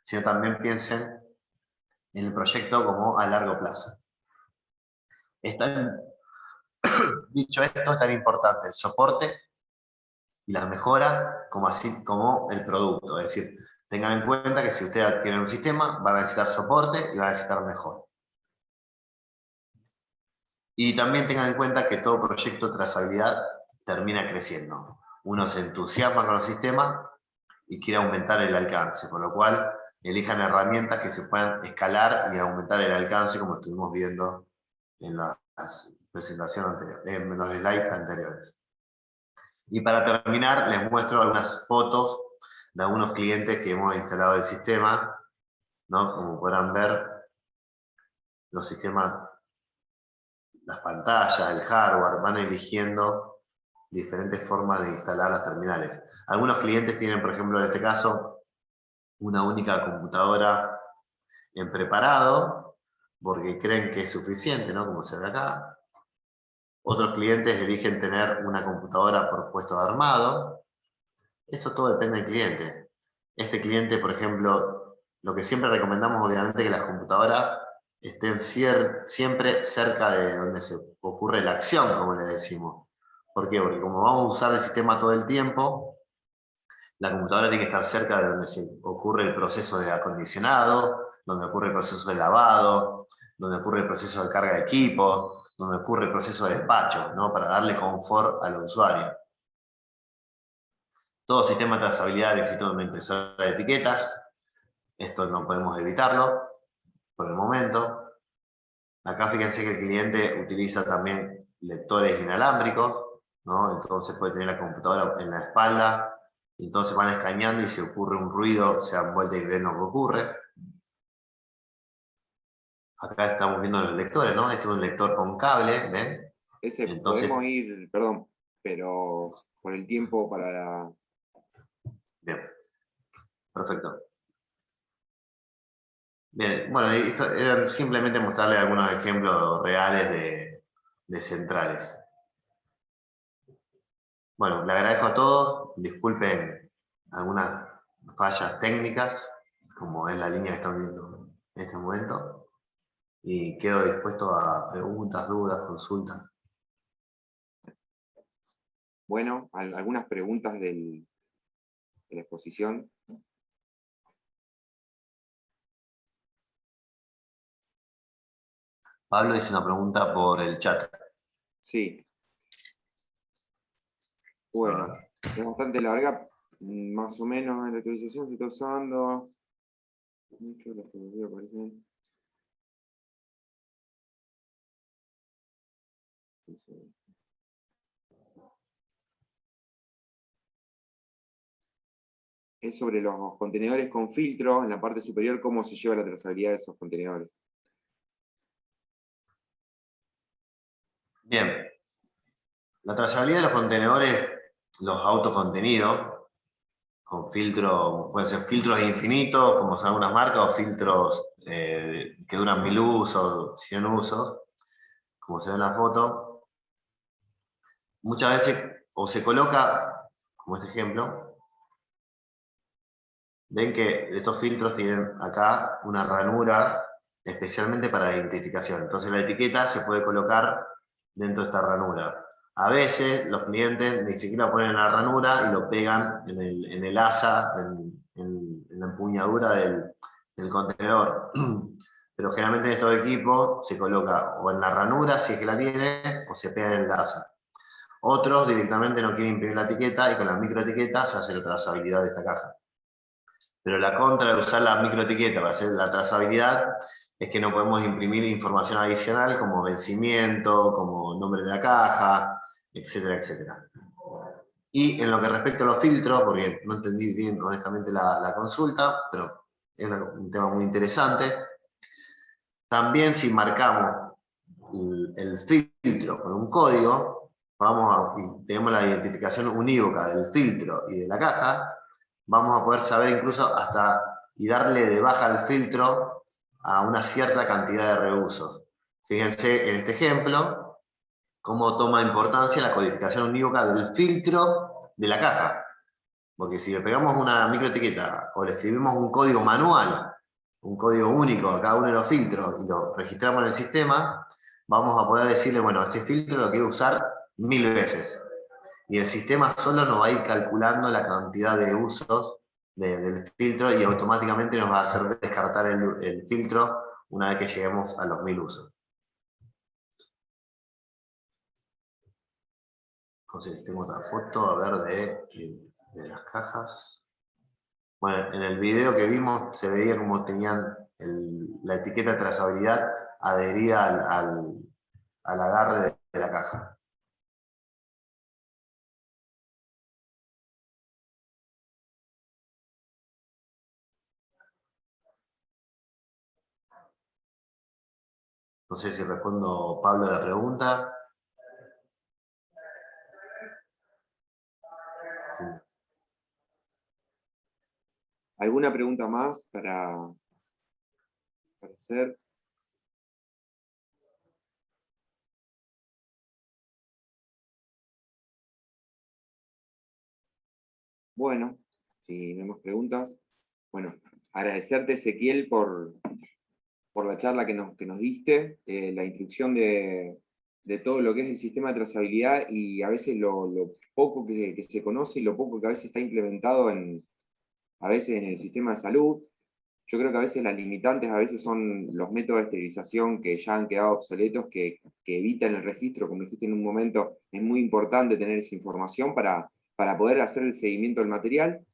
sino también piensen en el proyecto como a largo plazo. Dicho esto, es tan importante el soporte y la mejora así como el producto. Es decir, tengan en cuenta que si ustedes adquieren un sistema, van a necesitar soporte y van a necesitar mejora. Y también tengan en cuenta que todo proyecto de trazabilidad termina creciendo. Uno se entusiasma con los sistemas y quiere aumentar el alcance, por lo cual elijan herramientas que se puedan escalar y aumentar el alcance, como estuvimos viendo en las presentaciones anteriores, en los slides anteriores. Y para terminar, les muestro algunas fotos de algunos clientes que hemos instalado el sistema, ¿no? Como podrán ver, los sistemas, las pantallas, el hardware, van eligiendo diferentes formas de instalar las terminales. Algunos clientes tienen, por ejemplo, en este caso, una única computadora en preparado, porque creen que es suficiente, ¿no? Como se ve acá. Otros clientes eligen tener una computadora por puesto de armado. Eso todo depende del cliente. Este cliente, por ejemplo, lo que siempre recomendamos, obviamente, que las computadoras estén siempre cerca de donde se ocurre la acción, como le decimos. ¿Por qué? Porque como vamos a usar el sistema todo el tiempo, la computadora tiene que estar cerca de donde se ocurre el proceso de acondicionado, donde ocurre el proceso de lavado, donde ocurre el proceso de carga de equipo, donde ocurre el proceso de despacho, ¿no? Para darle confort al usuario. Todo sistema de trazabilidad necesita una impresora de etiquetas. Esto no podemos evitarlo por el momento. Acá fíjense que el cliente utiliza también lectores inalámbricos, ¿no? Entonces puede tener la computadora en la espalda, y entonces van escaneando y si ocurre un ruido, se dan vuelta y ven lo que ocurre. Acá estamos viendo los lectores, ¿no? Este es un lector con cable, ¿ven? Ese Entonces, podemos ir, perdón, pero por el tiempo para la... bien, perfecto. Bien, bueno, esto era simplemente mostrarles algunos ejemplos reales de centrales. Bueno, le agradezco a todos, disculpen algunas fallas técnicas, como es la línea que están viendo en este momento, y quedo dispuesto a preguntas, dudas, consultas. Bueno, algunas preguntas de la exposición. Pablo hizo una pregunta por el chat. Sí, bueno, es bastante larga, más o menos la actualización se está usando. Mucho la fotografía aparecen. Es sobre los contenedores con filtro, en la parte superior, cómo se lleva la trazabilidad de esos contenedores. Bien, la trazabilidad de los contenedores, los autocontenidos, con filtro, pueden ser filtros infinitos, como son algunas marcas, o filtros que duran 1000 usos, 100 usos, como se ve en la foto. Muchas veces o se coloca, como este ejemplo, ven que estos filtros tienen acá una ranura especialmente para identificación. Entonces la etiqueta se puede colocar dentro de esta ranura. A veces los clientes ni siquiera ponen la ranura y lo pegan en el asa, en la empuñadura del contenedor. Pero generalmente en estos equipos se coloca o en la ranura, si es que la tiene, o se pega en el asa. Otros directamente no quieren imprimir la etiqueta y con la microetiqueta se hace la trazabilidad de esta caja. Pero la contra de usar la microetiqueta para hacer la trazabilidad es que no podemos imprimir información adicional como vencimiento, como nombre de la caja, etcétera, etcétera. Y en lo que respecta a los filtros, porque no entendí bien honestamente la consulta, pero es un tema muy interesante, también si marcamos el filtro con un código, y tenemos la identificación unívoca del filtro y de la caja, vamos a poder saber incluso hasta y darle de baja al filtro a una cierta cantidad de reusos. Fíjense en este ejemplo cómo toma importancia la codificación unívoca del filtro de la caja. Porque si le pegamos una microetiqueta o le escribimos un código manual, un código único a cada uno de los filtros y lo registramos en el sistema, vamos a poder decirle, bueno, este filtro lo quiero usar 1000 veces. Y el sistema solo nos va a ir calculando la cantidad de usos del filtro y automáticamente nos va a hacer descartar el filtro una vez que lleguemos a los 1000 usos. Entonces tengo otra foto, a ver, de las cajas. Bueno, en el video que vimos se veía como tenían la etiqueta de trazabilidad adherida al agarre de la caja. No sé si respondo, Pablo, a la pregunta. ¿Alguna pregunta más para hacer? Bueno, si no hay más preguntas, bueno, agradecerte, Ezequiel, por la charla que nos diste, la instrucción de todo lo que es el sistema de trazabilidad y a veces lo poco que se conoce y lo poco que a veces está implementado a veces en el sistema de salud. Yo creo que a veces las limitantes a veces son los métodos de esterilización que ya han quedado obsoletos, que evitan el registro, como dijiste en un momento, es muy importante tener esa información para poder hacer el seguimiento del material.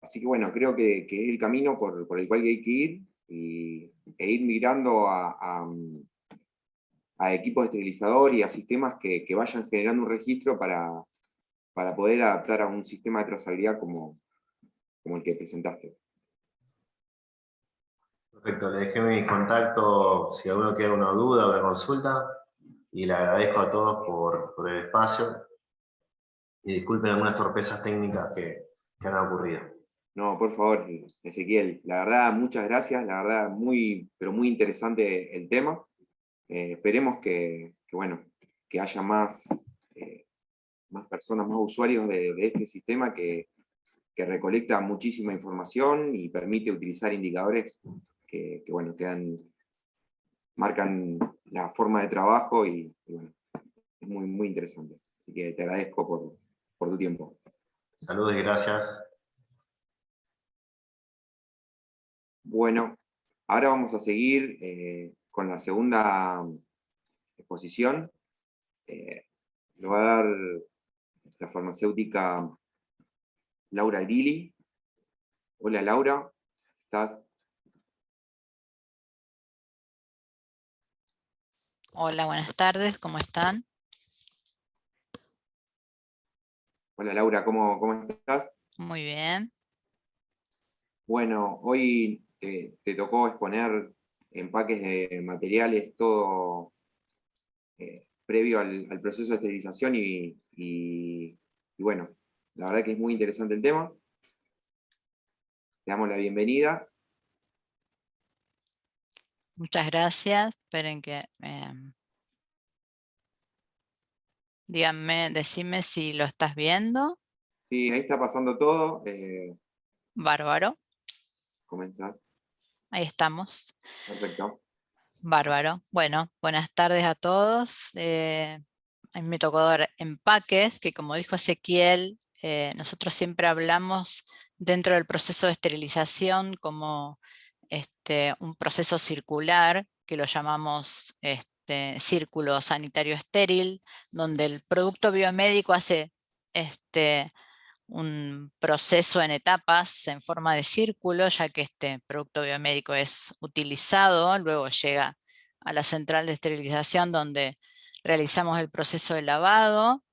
Así que bueno, creo que es el camino por el cual hay que ir e ir migrando a equipos esterilizadores y a sistemas que vayan generando un registro para poder adaptar a un sistema de trazabilidad como el que presentaste. Perfecto, le dejé mi contacto si alguno queda una duda o una consulta, y le agradezco a todos por el espacio, y disculpen algunas torpezas técnicas que han ocurrido. No, por favor, Ezequiel, la verdad, muchas gracias, la verdad, pero muy interesante el tema. Esperemos bueno, que haya más personas, más usuarios de este sistema que recolecta muchísima información y permite utilizar indicadores bueno, marcan la forma de trabajo y bueno, es muy interesante. Así que te agradezco por tu tiempo. Saludos y gracias. Bueno, ahora vamos a seguir con la segunda exposición. Lo va a dar la farmacéutica Laura Grilli. Hola Laura, ¿estás? Hola, buenas tardes, ¿cómo están? Hola Laura, ¿cómo estás? Muy bien. Bueno, hoy te tocó exponer empaques de materiales, todo previo al proceso de esterilización y bueno, la verdad que es muy interesante el tema. Te damos la bienvenida. Muchas gracias. Esperen que... díganme, decime si lo estás viendo. Sí, ahí está pasando todo. Bárbaro. Comenzás. Ahí estamos. Perfecto. Bárbaro. Bueno, buenas tardes a todos. A mí me tocó dar empaques, que como dijo Ezequiel, nosotros siempre hablamos dentro del proceso de esterilización como un proceso circular, que lo llamamos círculo sanitario estéril, donde el producto biomédico hace un proceso en etapas en forma de círculo, ya que este producto biomédico es utilizado, luego llega a la central de esterilización donde realizamos el proceso de lavado.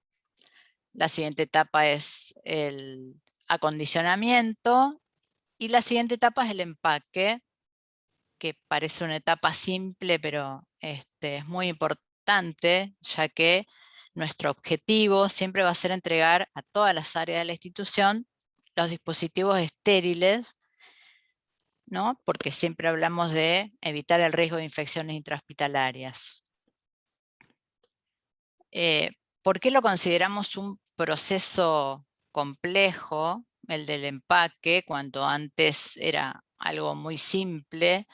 La siguiente etapa es el acondicionamiento y la siguiente etapa es el empaque, que parece una etapa simple, pero es muy importante, ya que nuestro objetivo siempre va a ser entregar a todas las áreas de la institución los dispositivos estériles, ¿no? Porque siempre hablamos de evitar el riesgo de infecciones intrahospitalarias. ¿Por qué lo consideramos un proceso complejo, el del empaque, cuando antes era algo muy simple?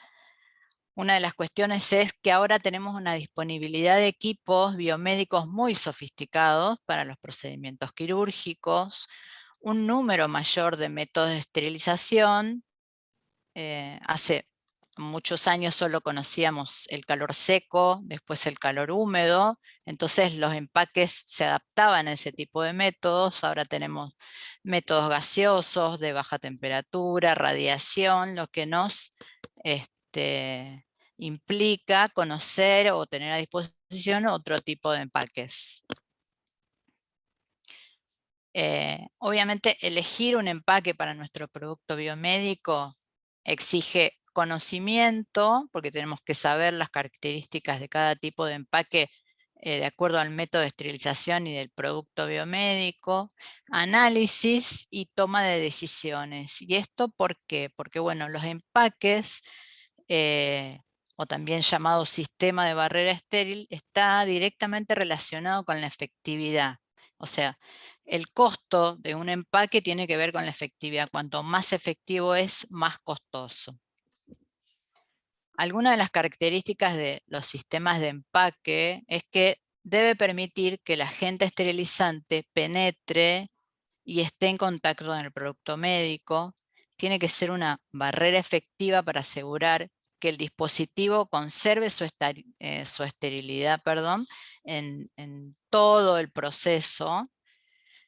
Una de las cuestiones es que ahora tenemos una disponibilidad de equipos biomédicos muy sofisticados para los procedimientos quirúrgicos, un número mayor de métodos de esterilización. Hace muchos años solo conocíamos el calor seco, después el calor húmedo, entonces los empaques se adaptaban a ese tipo de métodos. Ahora tenemos métodos gaseosos, de baja temperatura, radiación, lo que nos implica conocer o tener a disposición otro tipo de empaques. Obviamente elegir un empaque para nuestro producto biomédico exige conocimiento, porque tenemos que saber las características de cada tipo de empaque de acuerdo al método de esterilización y del producto biomédico, análisis y toma de decisiones. ¿Y esto por qué? Porque bueno, los empaques, o también llamado sistema de barrera estéril, está directamente relacionado con la efectividad. O sea, el costo de un empaque tiene que ver con la efectividad. Cuanto más efectivo es, más costoso. Algunas de las características de los sistemas de empaque es que debe permitir que el agente esterilizante penetre y esté en contacto con el producto médico. Tiene que ser una barrera efectiva para asegurar que el dispositivo conserve su esterilidad, en todo el proceso.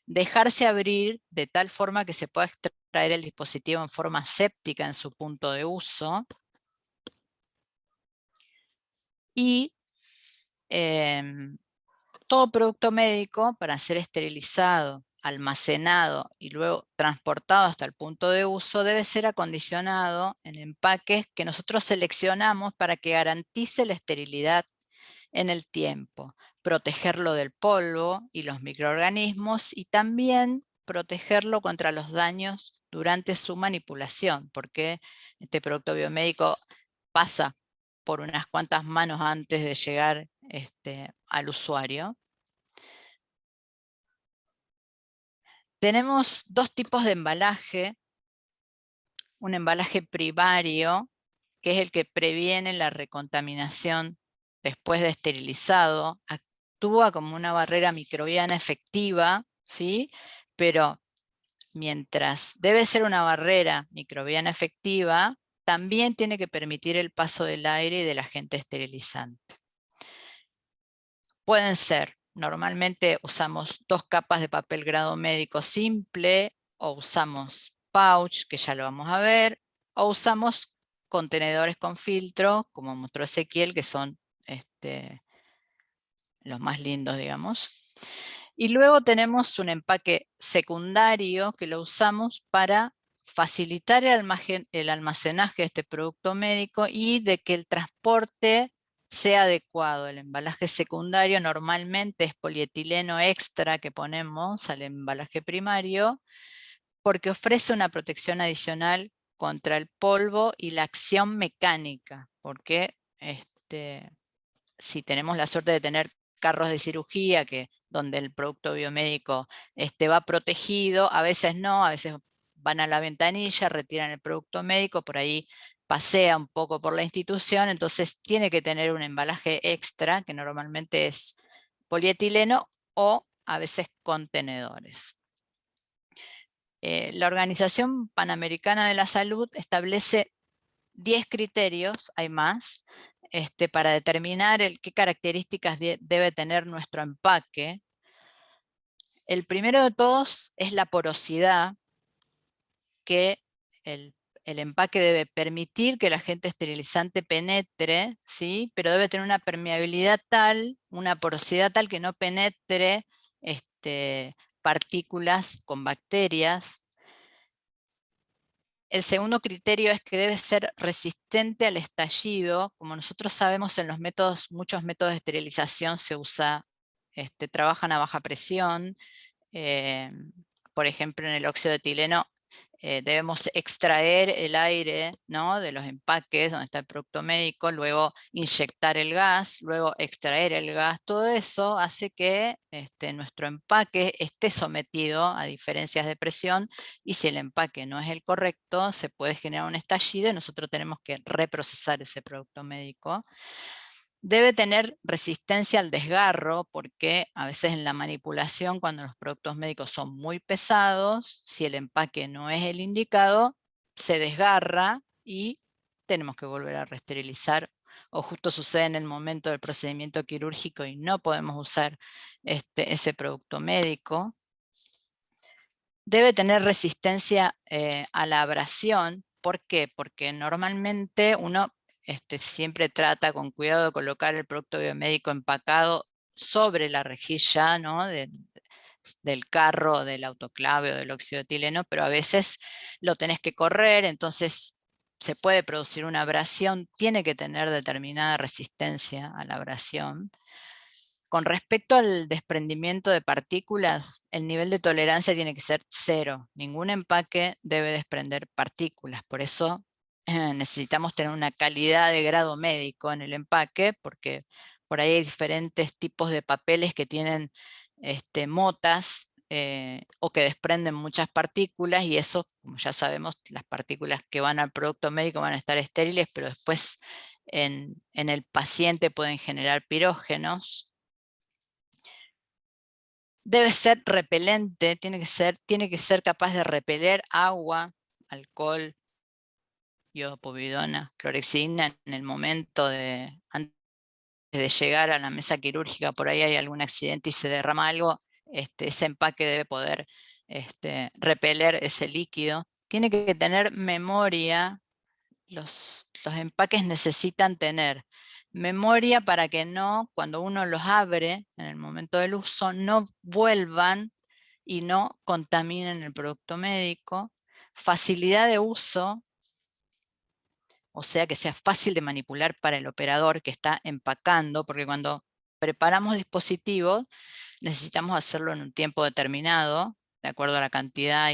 Dejarse abrir de tal forma que se pueda extraer el dispositivo en forma séptica en su punto de uso. Y todo producto médico, para ser esterilizado, almacenado y luego transportado hasta el punto de uso, debe ser acondicionado en empaques que nosotros seleccionamos para que garantice la esterilidad en el tiempo, protegerlo del polvo y los microorganismos, y también protegerlo contra los daños durante su manipulación, porque este producto biomédico pasa por unas cuantas manos antes de llegar al usuario. Tenemos dos tipos de embalaje. Un embalaje primario, que es el que previene la recontaminación después de esterilizado, actúa como una barrera microbiana efectiva, ¿sí? Pero mientras debe ser una barrera microbiana efectiva, también tiene que permitir el paso del aire y del agente esterilizante. Pueden ser, normalmente usamos 2 capas de papel grado médico simple, o usamos pouch, que ya lo vamos a ver, o usamos contenedores con filtro, como mostró Ezequiel, que son los más lindos, digamos. Y luego tenemos un empaque secundario que lo usamos para facilitar el almacenaje de este producto médico y de que el transporte sea adecuado. El embalaje secundario normalmente es polietileno extra que ponemos al embalaje primario, porque ofrece una protección adicional contra el polvo y la acción mecánica, porque si tenemos la suerte de tener carros de cirugía donde el producto biomédico va protegido, a veces no, a veces van a la ventanilla, retiran el producto médico, por ahí pasea un poco por la institución, entonces tiene que tener un embalaje extra, que normalmente es polietileno o a veces contenedores. La Organización Panamericana de la Salud establece 10 criterios, hay más, para determinar qué características debe tener nuestro empaque. El primero de todos es la porosidad, que el empaque debe permitir que el agente esterilizante penetre, ¿sí? Pero debe tener una permeabilidad tal, una porosidad tal que no penetre partículas con bacterias. El segundo criterio es que debe ser resistente al estallido. Como nosotros sabemos, en muchos métodos de esterilización se usa, trabajan a baja presión. Por ejemplo, en el óxido de etileno debemos extraer el aire, ¿no?, de los empaques donde está el producto médico, luego inyectar el gas, luego extraer el gas. Todo eso hace que nuestro empaque esté sometido a diferencias de presión, y si el empaque no es el correcto, se puede generar un estallido y nosotros tenemos que reprocesar ese producto médico. Debe tener resistencia al desgarro, porque a veces en la manipulación, cuando los productos médicos son muy pesados, si el empaque no es el indicado, se desgarra y tenemos que volver a reesterilizar, o justo sucede en el momento del procedimiento quirúrgico y no podemos usar ese producto médico. Debe tener resistencia a la abrasión. ¿Por qué? Porque normalmente uno siempre trata con cuidado de colocar el producto biomédico empacado sobre la rejilla, ¿no?, del carro, del autoclave o del óxido de etileno, pero a veces lo tenés que correr, entonces se puede producir una abrasión, tiene que tener determinada resistencia a la abrasión. Con respecto al desprendimiento de partículas, el nivel de tolerancia tiene que ser 0. Ningún empaque debe desprender partículas. Por eso necesitamos tener una calidad de grado médico en el empaque, porque por ahí hay diferentes tipos de papeles que tienen motas o que desprenden muchas partículas, y eso, como ya sabemos, las partículas que van al producto médico van a estar estériles, pero después en el paciente pueden generar pirógenos. Debe ser repelente, tiene que ser capaz de repeler agua, alcohol, iodopovidona, clorexidina en el momento antes de llegar a la mesa quirúrgica. Por ahí hay algún accidente y se derrama algo, ese empaque debe poder repeler ese líquido. Tiene que tener memoria. Los empaques necesitan tener memoria para que no, cuando uno los abre en el momento del uso, no vuelvan y no contaminen el producto médico. Facilidad de uso, o sea que sea fácil de manipular para el operador que está empacando, porque cuando preparamos dispositivos necesitamos hacerlo en un tiempo determinado, de acuerdo a la cantidad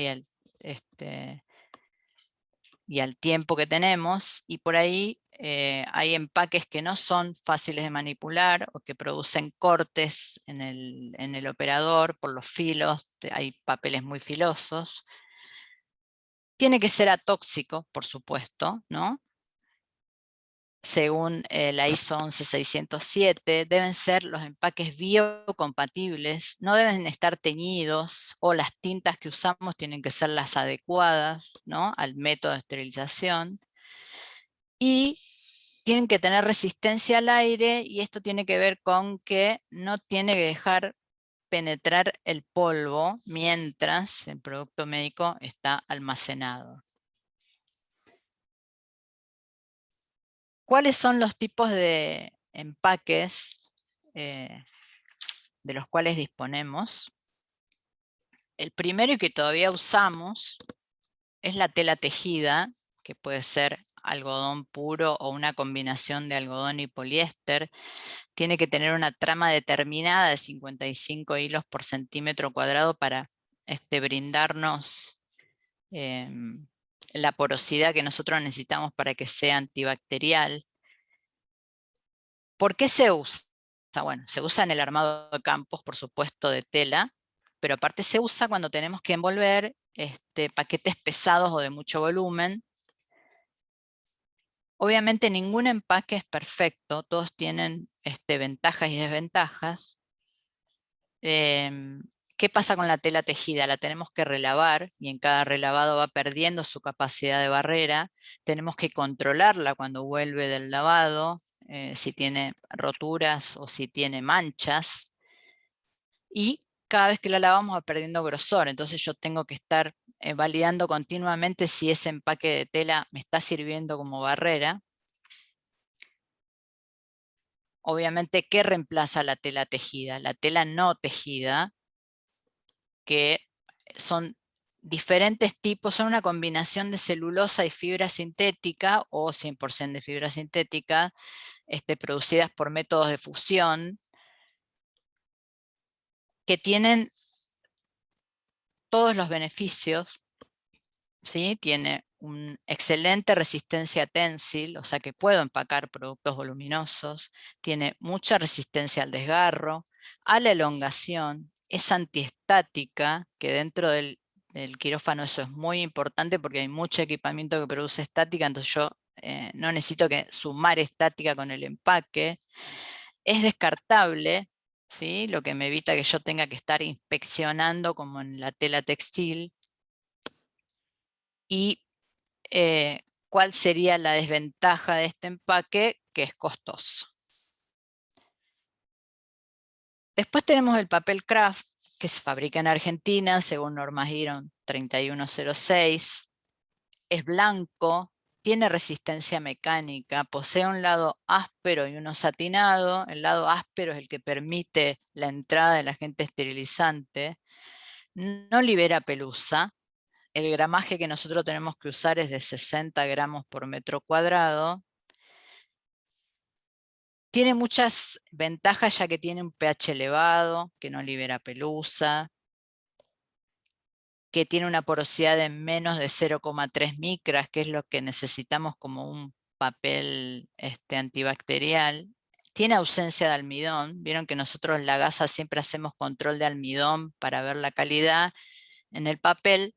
y al tiempo que tenemos, y por ahí hay empaques que no son fáciles de manipular o que producen cortes en el operador por los filos, hay papeles muy filosos. Tiene que ser atóxico, por supuesto, ¿no? Según la ISO 11607, deben ser los empaques biocompatibles, no deben estar teñidos, o las tintas que usamos tienen que ser las adecuadas, ¿no?, al método de esterilización. Y tienen que tener resistencia al aire, y esto tiene que ver con que no tiene que dejar penetrar el polvo mientras el producto médico está almacenado. ¿Cuáles son los tipos de empaques de los cuales disponemos? El primero, y que todavía usamos, es la tela tejida, que puede ser algodón puro o una combinación de algodón y poliéster. Tiene que tener una trama determinada de 55 hilos por centímetro cuadrado para brindarnos la porosidad que nosotros necesitamos para que sea antibacterial. ¿Por qué se usa? Bueno, se usa en el armado de campos, por supuesto, de tela, pero aparte se usa cuando tenemos que envolver paquetes pesados o de mucho volumen. Obviamente ningún empaque es perfecto, todos tienen ventajas y desventajas. ¿Qué pasa con la tela tejida? La tenemos que relavar, y en cada relavado va perdiendo su capacidad de barrera. Tenemos que controlarla cuando vuelve del lavado, si tiene roturas o si tiene manchas. Y cada vez que la lavamos va perdiendo grosor, entonces yo tengo que estar validando continuamente si ese empaque de tela me está sirviendo como barrera. Obviamente, ¿qué reemplaza la tela tejida? La tela no tejida, que son diferentes tipos, son una combinación de celulosa y fibra sintética, o 100% de fibra sintética, producidas por métodos de fusión, que tienen todos los beneficios, ¿sí? Tiene una excelente resistencia a tensil, o sea que puedo empacar productos voluminosos, tiene mucha resistencia al desgarro, a la elongación, es antiestática, que dentro del quirófano eso es muy importante porque hay mucho equipamiento que produce estática, entonces yo no necesito sumar estática con el empaque. Es descartable, ¿sí? Lo que me evita que yo tenga que estar inspeccionando como en la tela textil. Y ¿cuál sería la desventaja de este empaque? Que es costoso. Después tenemos el papel craft, que se fabrica en Argentina según normas IRO 3106. Es blanco, tiene resistencia mecánica, posee un lado áspero y uno satinado. El lado áspero es el que permite la entrada del agente esterilizante. No libera pelusa. el gramaje que nosotros tenemos que usar es de 60 gramos por metro cuadrado. Tiene muchas ventajas ya que tiene un pH elevado, que no libera pelusa, que tiene una porosidad de menos de 0,3 micras, que es lo que necesitamos como un papel antibacterial. Tiene ausencia de almidón. Vieron que nosotros en la gasa siempre hacemos control de almidón para ver la calidad. En el papel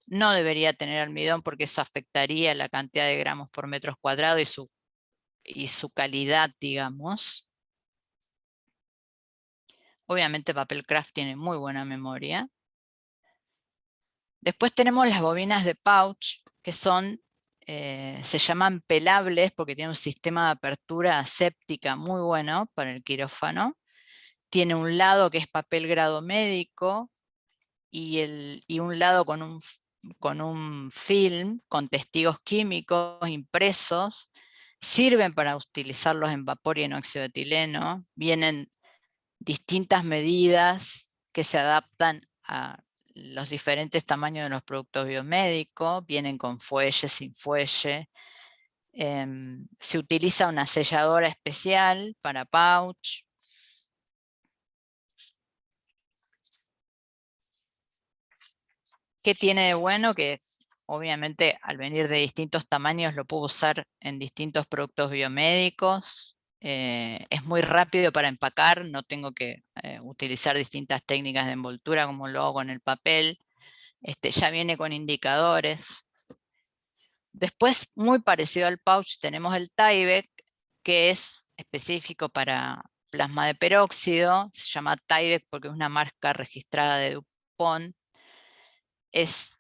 no debería tener almidón porque eso afectaría la cantidad de gramos por metros cuadrados y su calidad, digamos. Obviamente papel craft tiene muy buena memoria. Después tenemos las bobinas de pouch, que son, se llaman pelables porque tienen un sistema de apertura aséptica muy bueno para el quirófano. Tiene un lado que es papel grado médico y un lado con un film con testigos químicos impresos. Sirven para utilizarlos en vapor y en óxido de etileno. Vienen distintas medidas que se adaptan a los diferentes tamaños de los productos biomédicos. Vienen con fuelle, sin fuelle. Se utiliza una selladora especial para pouch. ¿Qué tiene de bueno? Que obviamente al venir de distintos tamaños lo puedo usar en distintos productos biomédicos. Es muy rápido para empacar, no tengo que utilizar distintas técnicas de envoltura como lo hago con el papel. Ya viene con indicadores. Después, muy parecido al pouch, tenemos el Tyvek, que es específico para plasma de peróxido. Se llama Tyvek porque es una marca registrada de DuPont. Es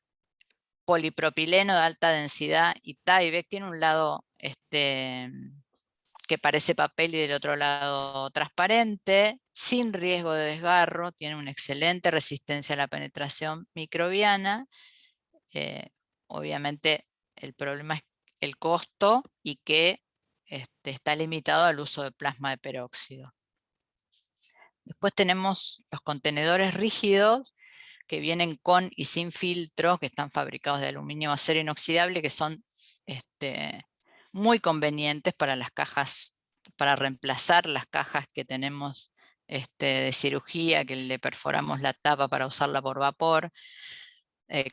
polipropileno de alta densidad y Tyvek tiene un lado que parece papel y del otro lado transparente, sin riesgo de desgarro, tiene una excelente resistencia a la penetración microbiana. Obviamente el problema es el costo y que está limitado al uso de plasma de peróxido. Después tenemos los contenedores rígidos que vienen con y sin filtro, que están fabricados de aluminio o acero inoxidable, que son muy convenientes para las cajas, para reemplazar las cajas que tenemos de cirugía, que le perforamos la tapa para usarla por vapor.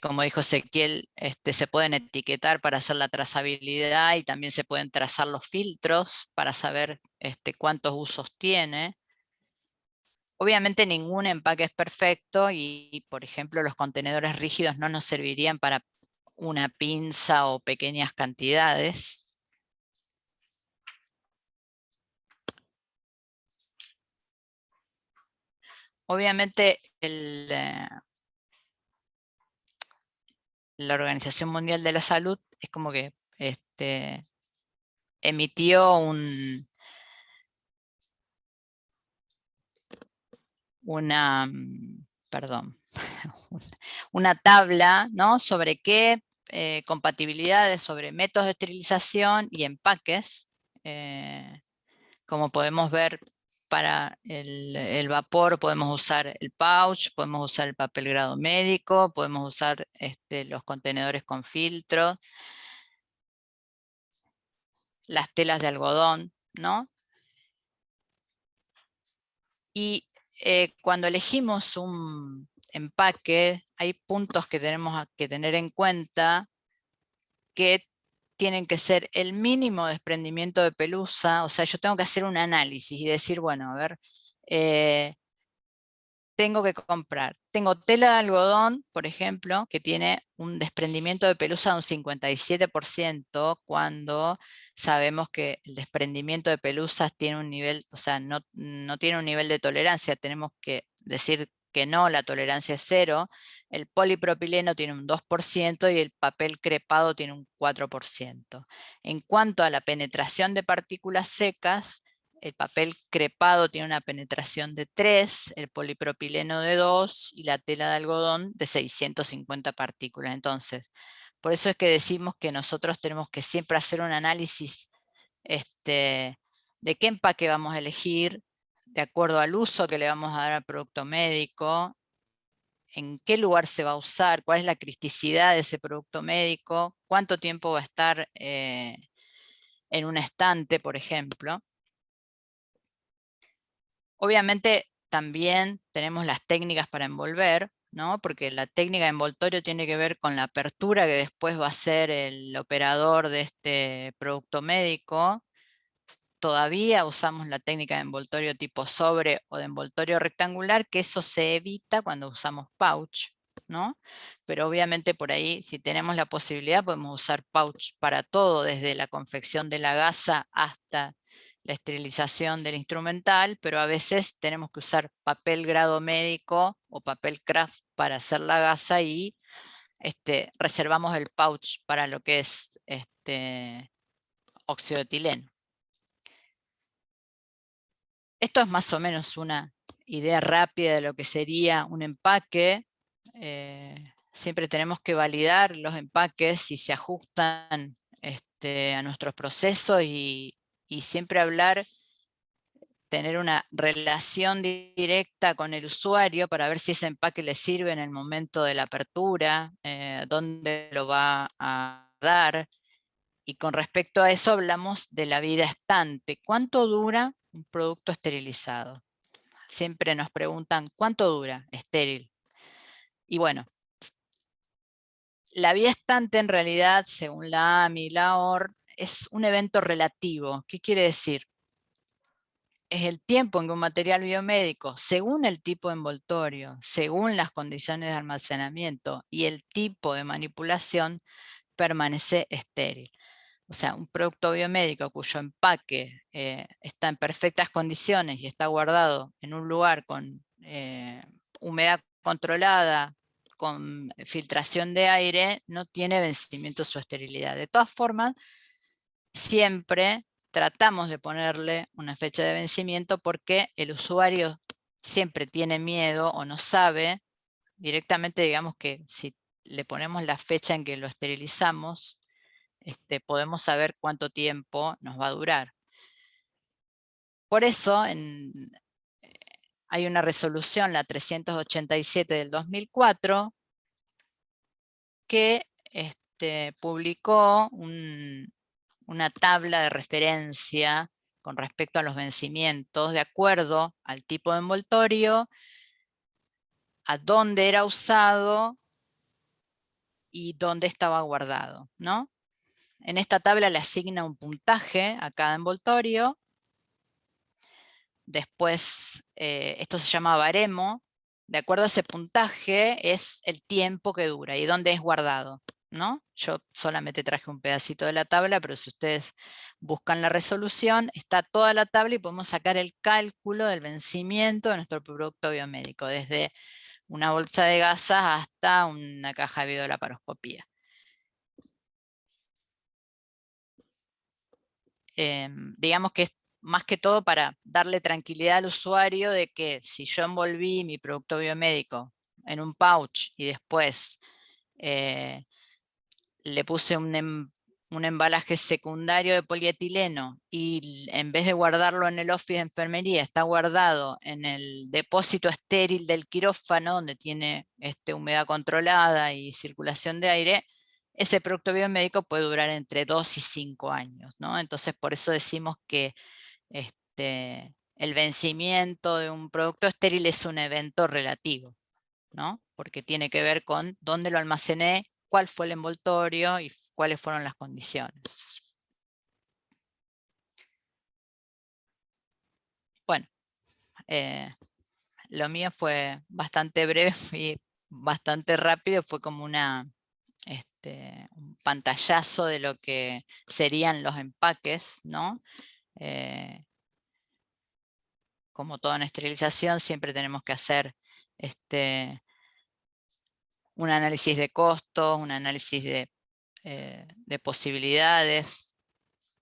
Como dijo Ezequiel, se pueden etiquetar para hacer la trazabilidad y también se pueden trazar los filtros para saber cuántos usos tiene. Obviamente ningún empaque es perfecto y, por ejemplo, los contenedores rígidos no nos servirían para una pinza o pequeñas cantidades. Obviamente la Organización Mundial de la Salud es como que emitió una tabla, ¿no?, sobre qué compatibilidades, sobre métodos de esterilización y empaques. Como podemos ver, para el vapor podemos usar el pouch, podemos usar el papel grado médico, podemos usar los contenedores con filtro, las telas de algodón, ¿no? Y cuando elegimos un empaque, hay puntos que tenemos que tener en cuenta que tienen que ser el mínimo desprendimiento de pelusa. O sea, yo tengo que hacer un análisis y decir, bueno, a ver, tengo que comprar. Tengo tela de algodón, por ejemplo, que tiene un desprendimiento de pelusa de un 57%, cuando sabemos que el desprendimiento de pelusas tiene un nivel, o sea, no tiene un nivel de tolerancia. Tenemos que decir que no, la tolerancia es 0. El polipropileno tiene un 2% y el papel crepado tiene un 4%. En cuanto a la penetración de partículas secas, el papel crepado tiene una penetración de 3, el polipropileno de 2 y la tela de algodón de 650 partículas. Entonces, por eso es que decimos que nosotros tenemos que siempre hacer un análisis de qué empaque vamos a elegir, de acuerdo al uso que le vamos a dar al producto médico, en qué lugar se va a usar, cuál es la cristicidad de ese producto médico, cuánto tiempo va a estar en un estante, por ejemplo. Obviamente también tenemos las técnicas para envolver, ¿no? Porque la técnica de envoltorio tiene que ver con la apertura que después va a hacer el operador de este producto médico. Todavía usamos la técnica de envoltorio tipo sobre o de envoltorio rectangular, que eso se evita cuando usamos pouch, ¿no? Pero obviamente por ahí, si tenemos la posibilidad, podemos usar pouch para todo, desde la confección de la gasa hasta la esterilización del instrumental, pero a veces tenemos que usar papel grado médico o papel craft para hacer la gasa y reservamos el pouch para lo que es óxido de etileno. Esto es más o menos una idea rápida de lo que sería un empaque. Siempre tenemos que validar los empaques si se ajustan a nuestros procesos y siempre hablar, tener una relación directa con el usuario para ver si ese empaque le sirve en el momento de la apertura, dónde lo va a dar. Y con respecto a eso hablamos de la vida estante. ¿Cuánto dura un producto esterilizado? Siempre nos preguntan, ¿cuánto dura estéril? Y bueno, la vida estante en realidad, según la AMI y la OR, es un evento relativo. ¿Qué quiere decir? Es el tiempo en que un material biomédico, según el tipo de envoltorio, según las condiciones de almacenamiento y el tipo de manipulación, permanece estéril. O sea, un producto biomédico cuyo empaque está en perfectas condiciones y está guardado en un lugar con humedad controlada, con filtración de aire, no tiene vencimiento su esterilidad. De todas formas, siempre tratamos de ponerle una fecha de vencimiento porque el usuario siempre tiene miedo o no sabe. Directamente, digamos que si le ponemos la fecha en que lo esterilizamos, podemos saber cuánto tiempo nos va a durar. Por eso hay una resolución, la 387 del 2004, que publicó una tabla de referencia con respecto a los vencimientos de acuerdo al tipo de envoltorio, a dónde era usado y dónde estaba guardado, ¿no? En esta tabla le asigna un puntaje a cada envoltorio. Después, esto se llama baremo. De acuerdo a ese puntaje es el tiempo que dura y dónde es guardado, ¿no? Yo solamente traje un pedacito de la tabla, pero si ustedes buscan la resolución, está toda la tabla y podemos sacar el cálculo del vencimiento de nuestro producto biomédico, desde una bolsa de gasas hasta una caja de videolaparoscopía. Digamos que es más que todo para darle tranquilidad al usuario de que si yo envolví mi producto biomédico en un pouch y después le puse un embalaje secundario de polietileno y en vez de guardarlo en el office de enfermería, está guardado en el depósito estéril del quirófano, donde tiene humedad controlada y circulación de aire, ese producto biomédico puede durar entre 2 y 5 años, ¿no? Entonces, por eso decimos que el vencimiento de un producto estéril es un evento relativo, ¿no? Porque tiene que ver con dónde lo almacené, cuál fue el envoltorio y cuáles fueron las condiciones. Bueno, lo mío fue bastante breve y bastante rápido, fue como un pantallazo de lo que serían los empaques, ¿no? Como toda en esterilización, siempre tenemos que hacer un análisis de costos, un análisis de posibilidades,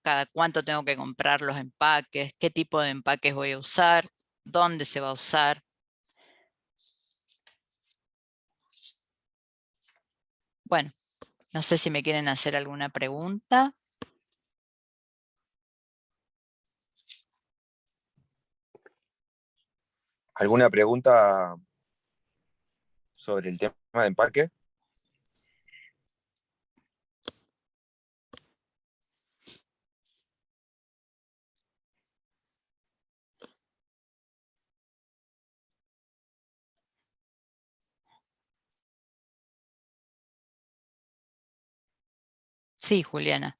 cada cuánto tengo que comprar los empaques, qué tipo de empaques voy a usar, dónde se va a usar. Bueno, no sé si me quieren hacer alguna pregunta. ¿Alguna pregunta sobre el tema de empaque. Sí, Juliana.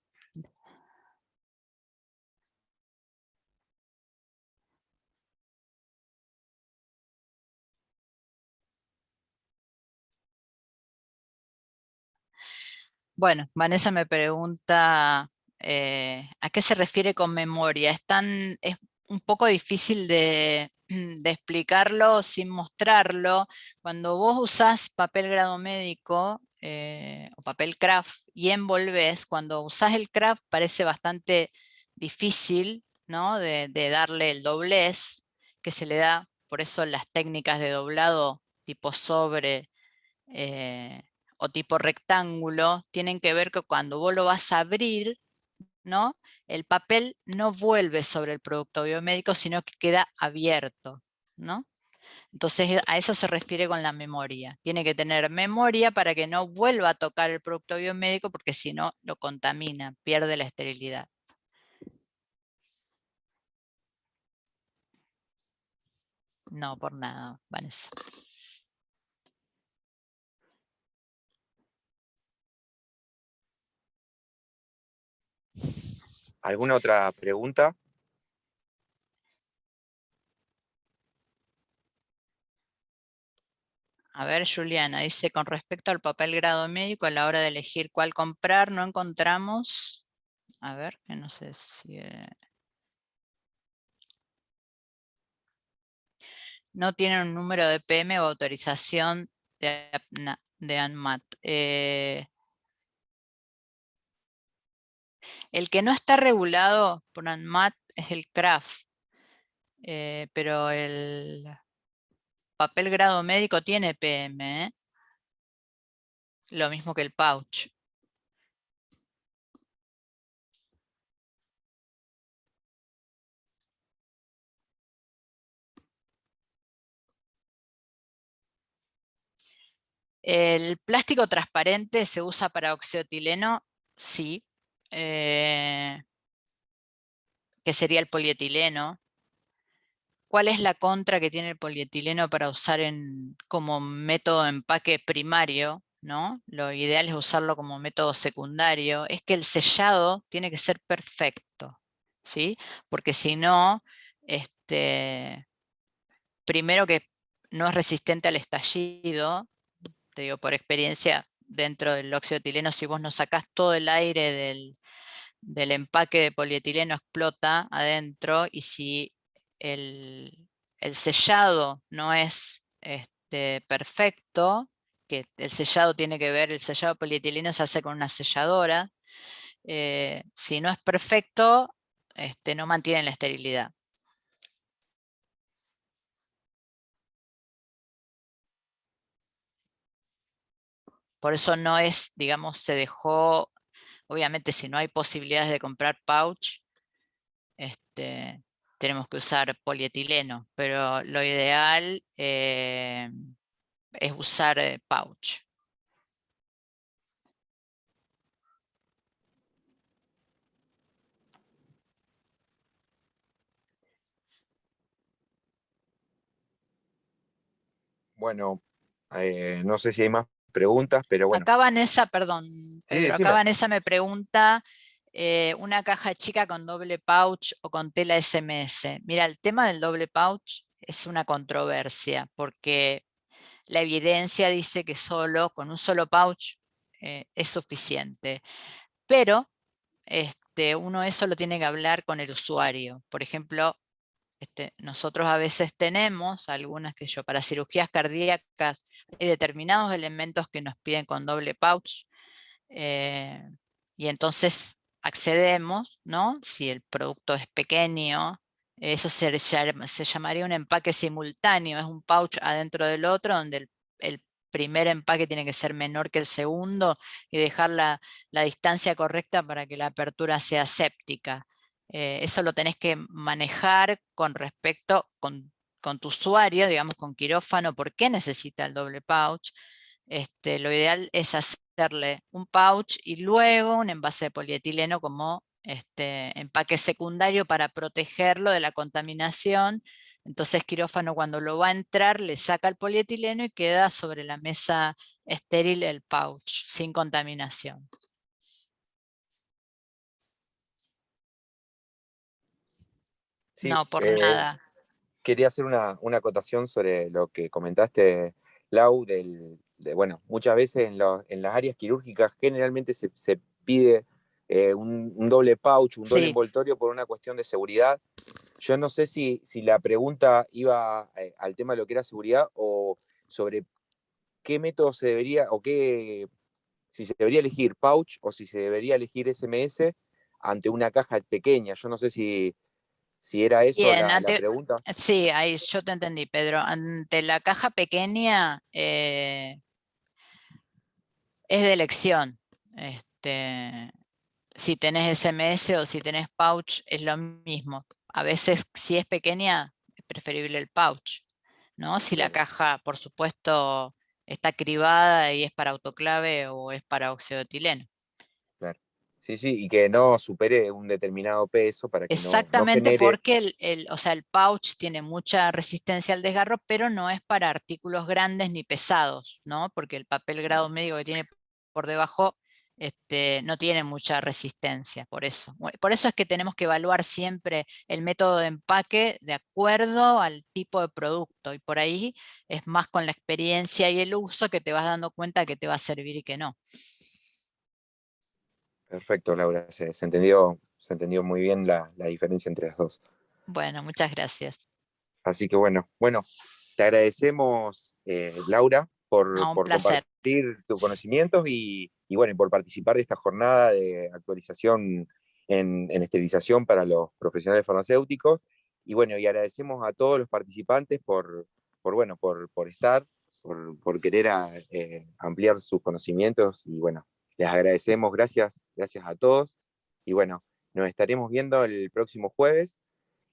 Bueno, Vanessa me pregunta ¿a qué se refiere con memoria? Es un poco difícil de explicarlo sin mostrarlo. Cuando vos usás papel grado médico o papel craft y envolvés, cuando usás el craft parece bastante difícil, ¿no? de darle el doblez que se le da, por eso las técnicas de doblado tipo sobre o tipo rectángulo tienen que ver que cuando vos lo vas a abrir, ¿no? El papel no vuelve sobre el producto biomédico, sino que queda abierto, ¿no? Entonces a eso se refiere con la memoria. Tiene que tener memoria para que no vuelva a tocar el producto biomédico, porque si no lo contamina, pierde la esterilidad. No, por nada, Vanessa. ¿Alguna otra pregunta? A ver, Juliana, dice, con respecto al papel grado médico, a la hora de elegir cuál comprar, no encontramos... A ver, que no sé si... No tienen un número de PM o autorización de ANMAT. El que no está regulado por ANMAT es el CRAF, pero el papel grado médico tiene PM, ¿eh? Lo mismo que el pouch. El plástico transparente se usa para oxioetileno, sí, que sería el polietileno. ¿Cuál es la contra que tiene el polietileno para usar como método de empaque primario, ¿no? Lo ideal es usarlo como método secundario. Es que el sellado tiene que ser perfecto, ¿sí? Porque si no, primero que no es resistente al estallido, te digo por experiencia, dentro del óxido de etileno, si vos no sacás todo el aire del empaque de polietileno, explota adentro, y si el sellado no es perfecto, que el sellado tiene que ver, el sellado de polietileno se hace con una selladora, si no es perfecto, no mantiene la esterilidad. Por eso no es, digamos, se dejó, obviamente si no hay posibilidades de comprar pouch, tenemos que usar polietileno, pero lo ideal es usar pouch. Bueno, no sé si hay más preguntas, pero bueno. Acá Vanessa, perdón, Pedro, Sí, acá Vanessa me pregunta una caja chica con doble pouch o con tela SMS. Mira, el tema del doble pouch es una controversia, porque la evidencia dice que solo con un solo pouch es suficiente, pero uno eso lo tiene que hablar con el usuario. Por ejemplo, nosotros a veces tenemos algunas que para cirugías cardíacas hay determinados elementos que nos piden con doble pouch, y entonces accedemos, ¿no? Si el producto es pequeño, eso se llamaría un empaque simultáneo, es un pouch adentro del otro, donde el primer empaque tiene que ser menor que el segundo y dejar la distancia correcta para que la apertura sea séptica. Eso lo tenés que manejar con respecto, con tu usuario, digamos con quirófano, por qué necesita el doble pouch. Lo ideal es hacerle un pouch y luego un envase de polietileno como empaque secundario para protegerlo de la contaminación. Entonces quirófano cuando lo va a entrar le saca el polietileno y queda sobre la mesa estéril el pouch, sin contaminación. Sí, No, por nada. quería hacer una acotación sobre lo que comentaste, Lau, bueno, muchas veces en las áreas quirúrgicas generalmente se pide un doble pouch, un doble Sí, envoltorio por una cuestión de seguridad. Yo no sé si la pregunta iba al tema de lo que era seguridad o sobre qué método se debería, si se debería elegir pouch o si se debería elegir SMS ante una caja pequeña. Yo no sé si era eso bien, la pregunta. sí, ahí yo te entendí, Pedro. Ante la caja pequeña es de elección. Si tenés SMS o si tenés pouch, es lo mismo. A veces, si es pequeña, es preferible el pouch, ¿no? Si la Bien, caja, por supuesto, está cribada y es para autoclave o es para óxido de etileno. claro. Sí, sí, y que no supere un determinado peso para que no Exactamente genere. porque o sea, el pouch tiene mucha resistencia al desgarro, pero no es para artículos grandes ni pesados, ¿no? Porque el papel grado médico que tiene por debajo no tiene mucha resistencia, por eso. Por eso es que tenemos que evaluar siempre el método de empaque de acuerdo al tipo de producto, y por ahí es más con la experiencia y el uso que te vas dando cuenta que te va a servir y que no. Perfecto, Laura, se entendió muy bien la diferencia entre las dos. Bueno, muchas gracias. Así que bueno, te agradecemos, Laura, No, un por placer. compartir tus conocimientos y bueno, y por participar de esta jornada de actualización en esterilización para los profesionales farmacéuticos. Y bueno, y agradecemos a todos los participantes por estar, por querer ampliar sus conocimientos. Y bueno, les agradecemos, gracias a todos. Y bueno, nos estaremos viendo el próximo jueves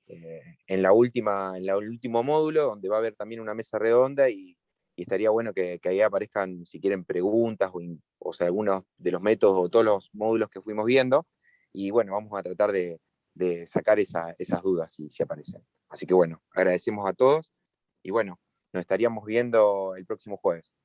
en el último módulo, donde va a haber también una mesa redonda y estaría bueno que ahí aparezcan, si quieren, preguntas o sea, algunos de los métodos o todos los módulos que fuimos viendo. Y bueno, vamos a tratar de sacar esas dudas si aparecen. Así que bueno, agradecemos a todos y bueno, nos estaríamos viendo el próximo jueves.